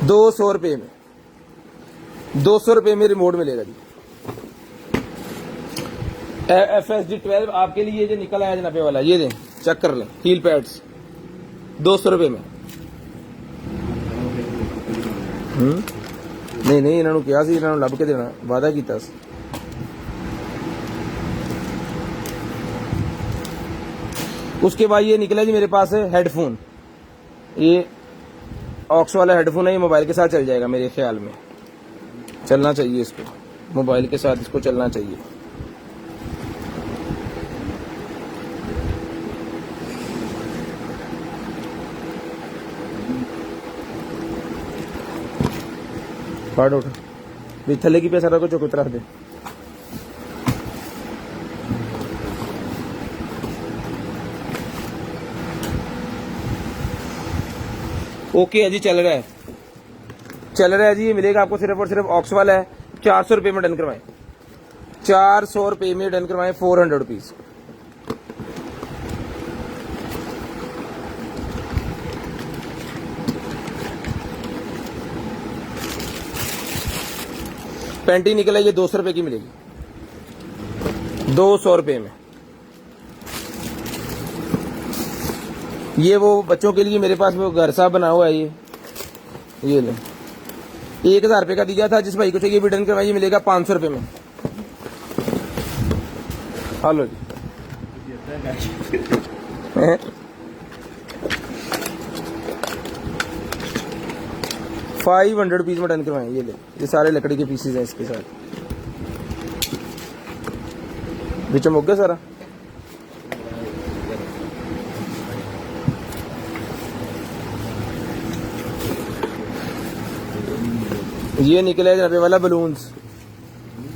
200 रुपये में, 200 रुपये में रिमोट मिलेगा जी। FSD 12 आपके लिए जो निकल आया जनाबे वाला, ये दें चेक कर लें, हील पैड्स 200 रुपये में। नहीं इन्होंने क्या सी, इन्होंने लभ के देना, वादा किया सी। उसके बाद ये निकला जी मेरे पास है हेडफोन, ये ऑक्स वाला हेडफोन है, ये मोबाइल के साथ चल जाएगा मेरे ख्याल में, चलना चाहिए इसको, मोबाइल के साथ इसको चलना चाहिए। फाड़ उठ भी थले की पैसा रखो, चौक रख दे। ओके है जी, चल रहा है, चल रहा है जी। ये मिलेगा आपको सिर्फ और सिर्फ ऑक्स वाला है, 400 रुपये में डन करवाएं, 400 रुपये में डन करवाएं, 400 रुपीज। पैंटी निकला, ये 200 रुपये की मिलेगी, 200 रुपये में। ये वो बच्चों के लिए मेरे पास वो घर सा बना हुआ है, ये ले 1000 रुपये का दिया था, जिस भाई को चाहिए रिटर्न करवाइए, मिलेगा 500 रुपये में। हेलो जी 500 रुपीज में डन करवाएं, ये ले, ये सारे लकड़ी के पीसेज हैं इसके साथ, बीच में हो गया सारा। ये निकला है जनाबे वाला बलून्स,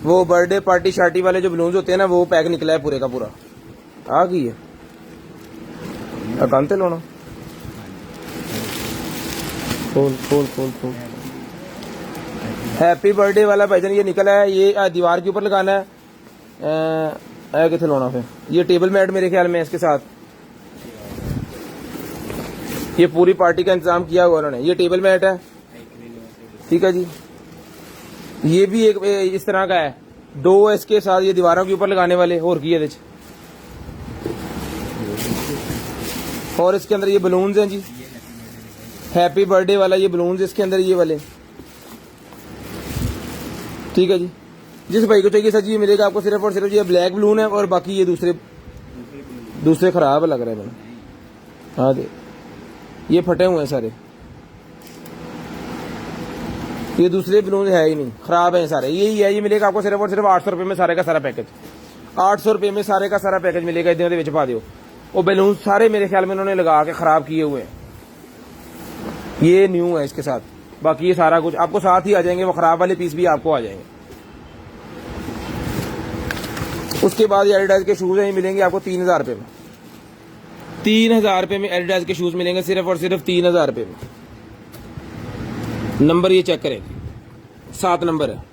वो बर्थडे पार्टी शार्टी वाले जो बलून्स होते हैं ना, वो पैक निकला है पूरे का पूरा, आ गई है अकांते लोना। खोल हैप्पी बर्थडे वाला भाईजान ये निकला है, ये दीवार के ऊपर लगाना है, कितने लोना फिर। ये टेबल मैट मेरे ख्याल में इसके साथ, ये पूरी पार्टी का इंतजाम किया हुआ उन्होंने। ये टेबल मैट है, ठीक है जी। ये भी एक इस तरह का है, 2 इसके साथ, ये दीवारों के ऊपर लगाने वाले, और की है। और इसके अंदर ये बलून्स हैं जी, हैप्पी बर्थडे वाला ये बलून्स इसके अंदर, ये वाले, ठीक है जी। जिस भाई को चाहिए सर जी, ये मिलेगा आपको सिर्फ और सिर्फ ये ब्लैक बलून है, और बाकी ये दूसरे खराब लग रहे हैं मैंने, हाँ दे, ये फटे हुए हैं सारे, ये दूसरे बलून है ही नहीं, खराब है सारे, यही है। ये मिलेगा आपको सिर्फ और सिर्फ 800 रुपये में सारे का सारा पैकेज, 800 रुपये में सारे का सारा पैकेज मिलेगा। इतने विच पा दो, वो बैलून सारे मेरे ख्याल में उन्होंने लगा के खराब किए हुए हैं, ये न्यू है इसके साथ, बाकी ये सारा कुछ आपको साथ ही आ जाएंगे, वो खराब वाले पीस भी आपको आ जाएंगे। उसके बाद ये एडिडास के शूज हैं, मिलेंगे आपको 3000 रुपये में, 3000 रुपये में एडिडास के शूज मिलेंगे सिर्फ और सिर्फ 3000 रुपये में। नंबर ये चेक करें, 7 नंबर है।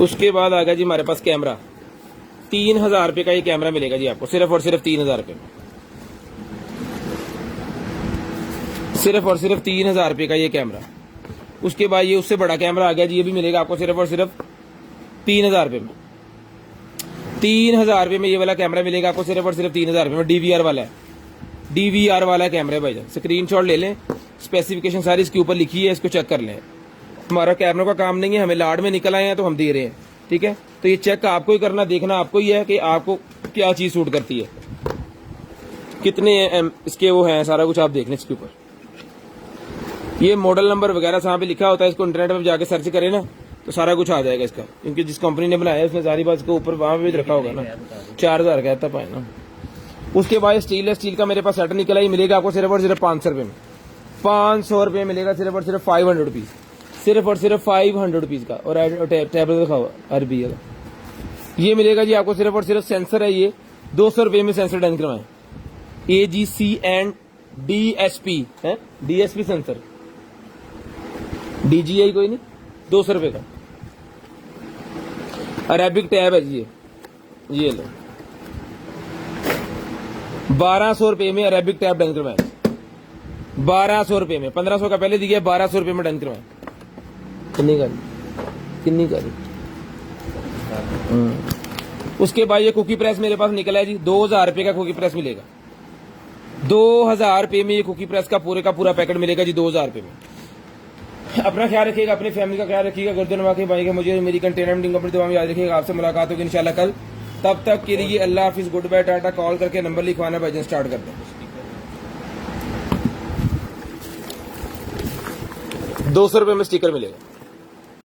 उसके बाद आ गया जी हमारे पास कैमरा, 3000 रुपये का ये कैमरा मिलेगा जी आपको सिर्फ और सिर्फ 3000 रुपये में, सिर्फ और सिर्फ 3000 रुपये का ये कैमरा। उसके बाद ये उससे बड़ा कैमरा आ गया जी, ये भी मिलेगा आपको सिर्फ और सिर्फ 3000 रुपये में, 3000 रुपये में ये वाला कैमरा मिलेगा आपको सिर्फ और सिर्फ 3000 रुपये में। डीवीआर वाला है, डीवीआर वाला कैमरा भाईजान, स्क्रीनशॉट ले लें, स्पेसिफिकेशन सारी इसके ऊपर लिखी है, इसको चेक कर लें। हमारा कैमरा का काम नहीं है, हमें लाड में निकल आए हैं तो हम दे रहे हैं, ठीक है। तो ये चेक आपको ही करना, देखना आपको ही है कि आपको क्या चीज सूट करती है, कितने इसके वो हैं, सारा कुछ आप देख लें इसके ऊपर। ये मॉडल नंबर वगैरह जहाँ पे लिखा होता है, इसको इंटरनेट पर जाके सर्च करें ना, तो सारा कुछ आ जाएगा इसका, क्योंकि जिस कंपनी ने बनाया है उसने सारी बात इसको ऊपर वहां पे भी रखा होगा ना। 4000 का है पाए ना। उसके बाद स्टील है, स्टील का मेरे पास सेट निकला, ही मिलेगा आपको सिर्फ और सिर्फ 500 रुपये में। 500 रुपये मिलेगा सिर्फ और सिर्फ 500 रुपीज, सिर्फ और सिर्फ 500 रुपीज का। और टैबलेट दिखा हुआ अरबी का, ये मिलेगा जी आपको सिर्फ और सिर्फ। सेंसर है ये 200 रुपये में, सेंसर डन करवाएं। AGC एंड DSP है, DSP सेंसर, DGI कोई नहीं, 200 रुपये का। अरेबिक टैब है जी, ये लो 1200 रुपये में अरेबिक टैब डन करवाएं। 1200 रुपये में, 1500 का पहले दिया, 1200 रुपये में डन करवाएं। कितनी करी। उसके बाद ये कुकी प्रेस मेरे पास निकला है जी, 2000 रुपये का कुकी प्रेस मिलेगा। 2000 रुपये में ये कुकी प्रेस का पूरा पैकेट मिलेगा जी, 2000 रुपये में। अपना ख्याल रखिएगा, अपनी फैमिली का ख्याल रखिएगा। गर्दन वाकई भाई का मुझे मेरी कंटेनमेंट कंपनी दुआ में याद रखिएगा। आपसे मुलाकात होगी इंशाल्लाह कल। तब तक के लिए अल्लाह हाफिज, गुड बाय, टाटा। कॉल करके नंबर लिखवाना भाईजान, स्टार्ट करते हैं। 200 रुपये में स्टिकर मिलेगा।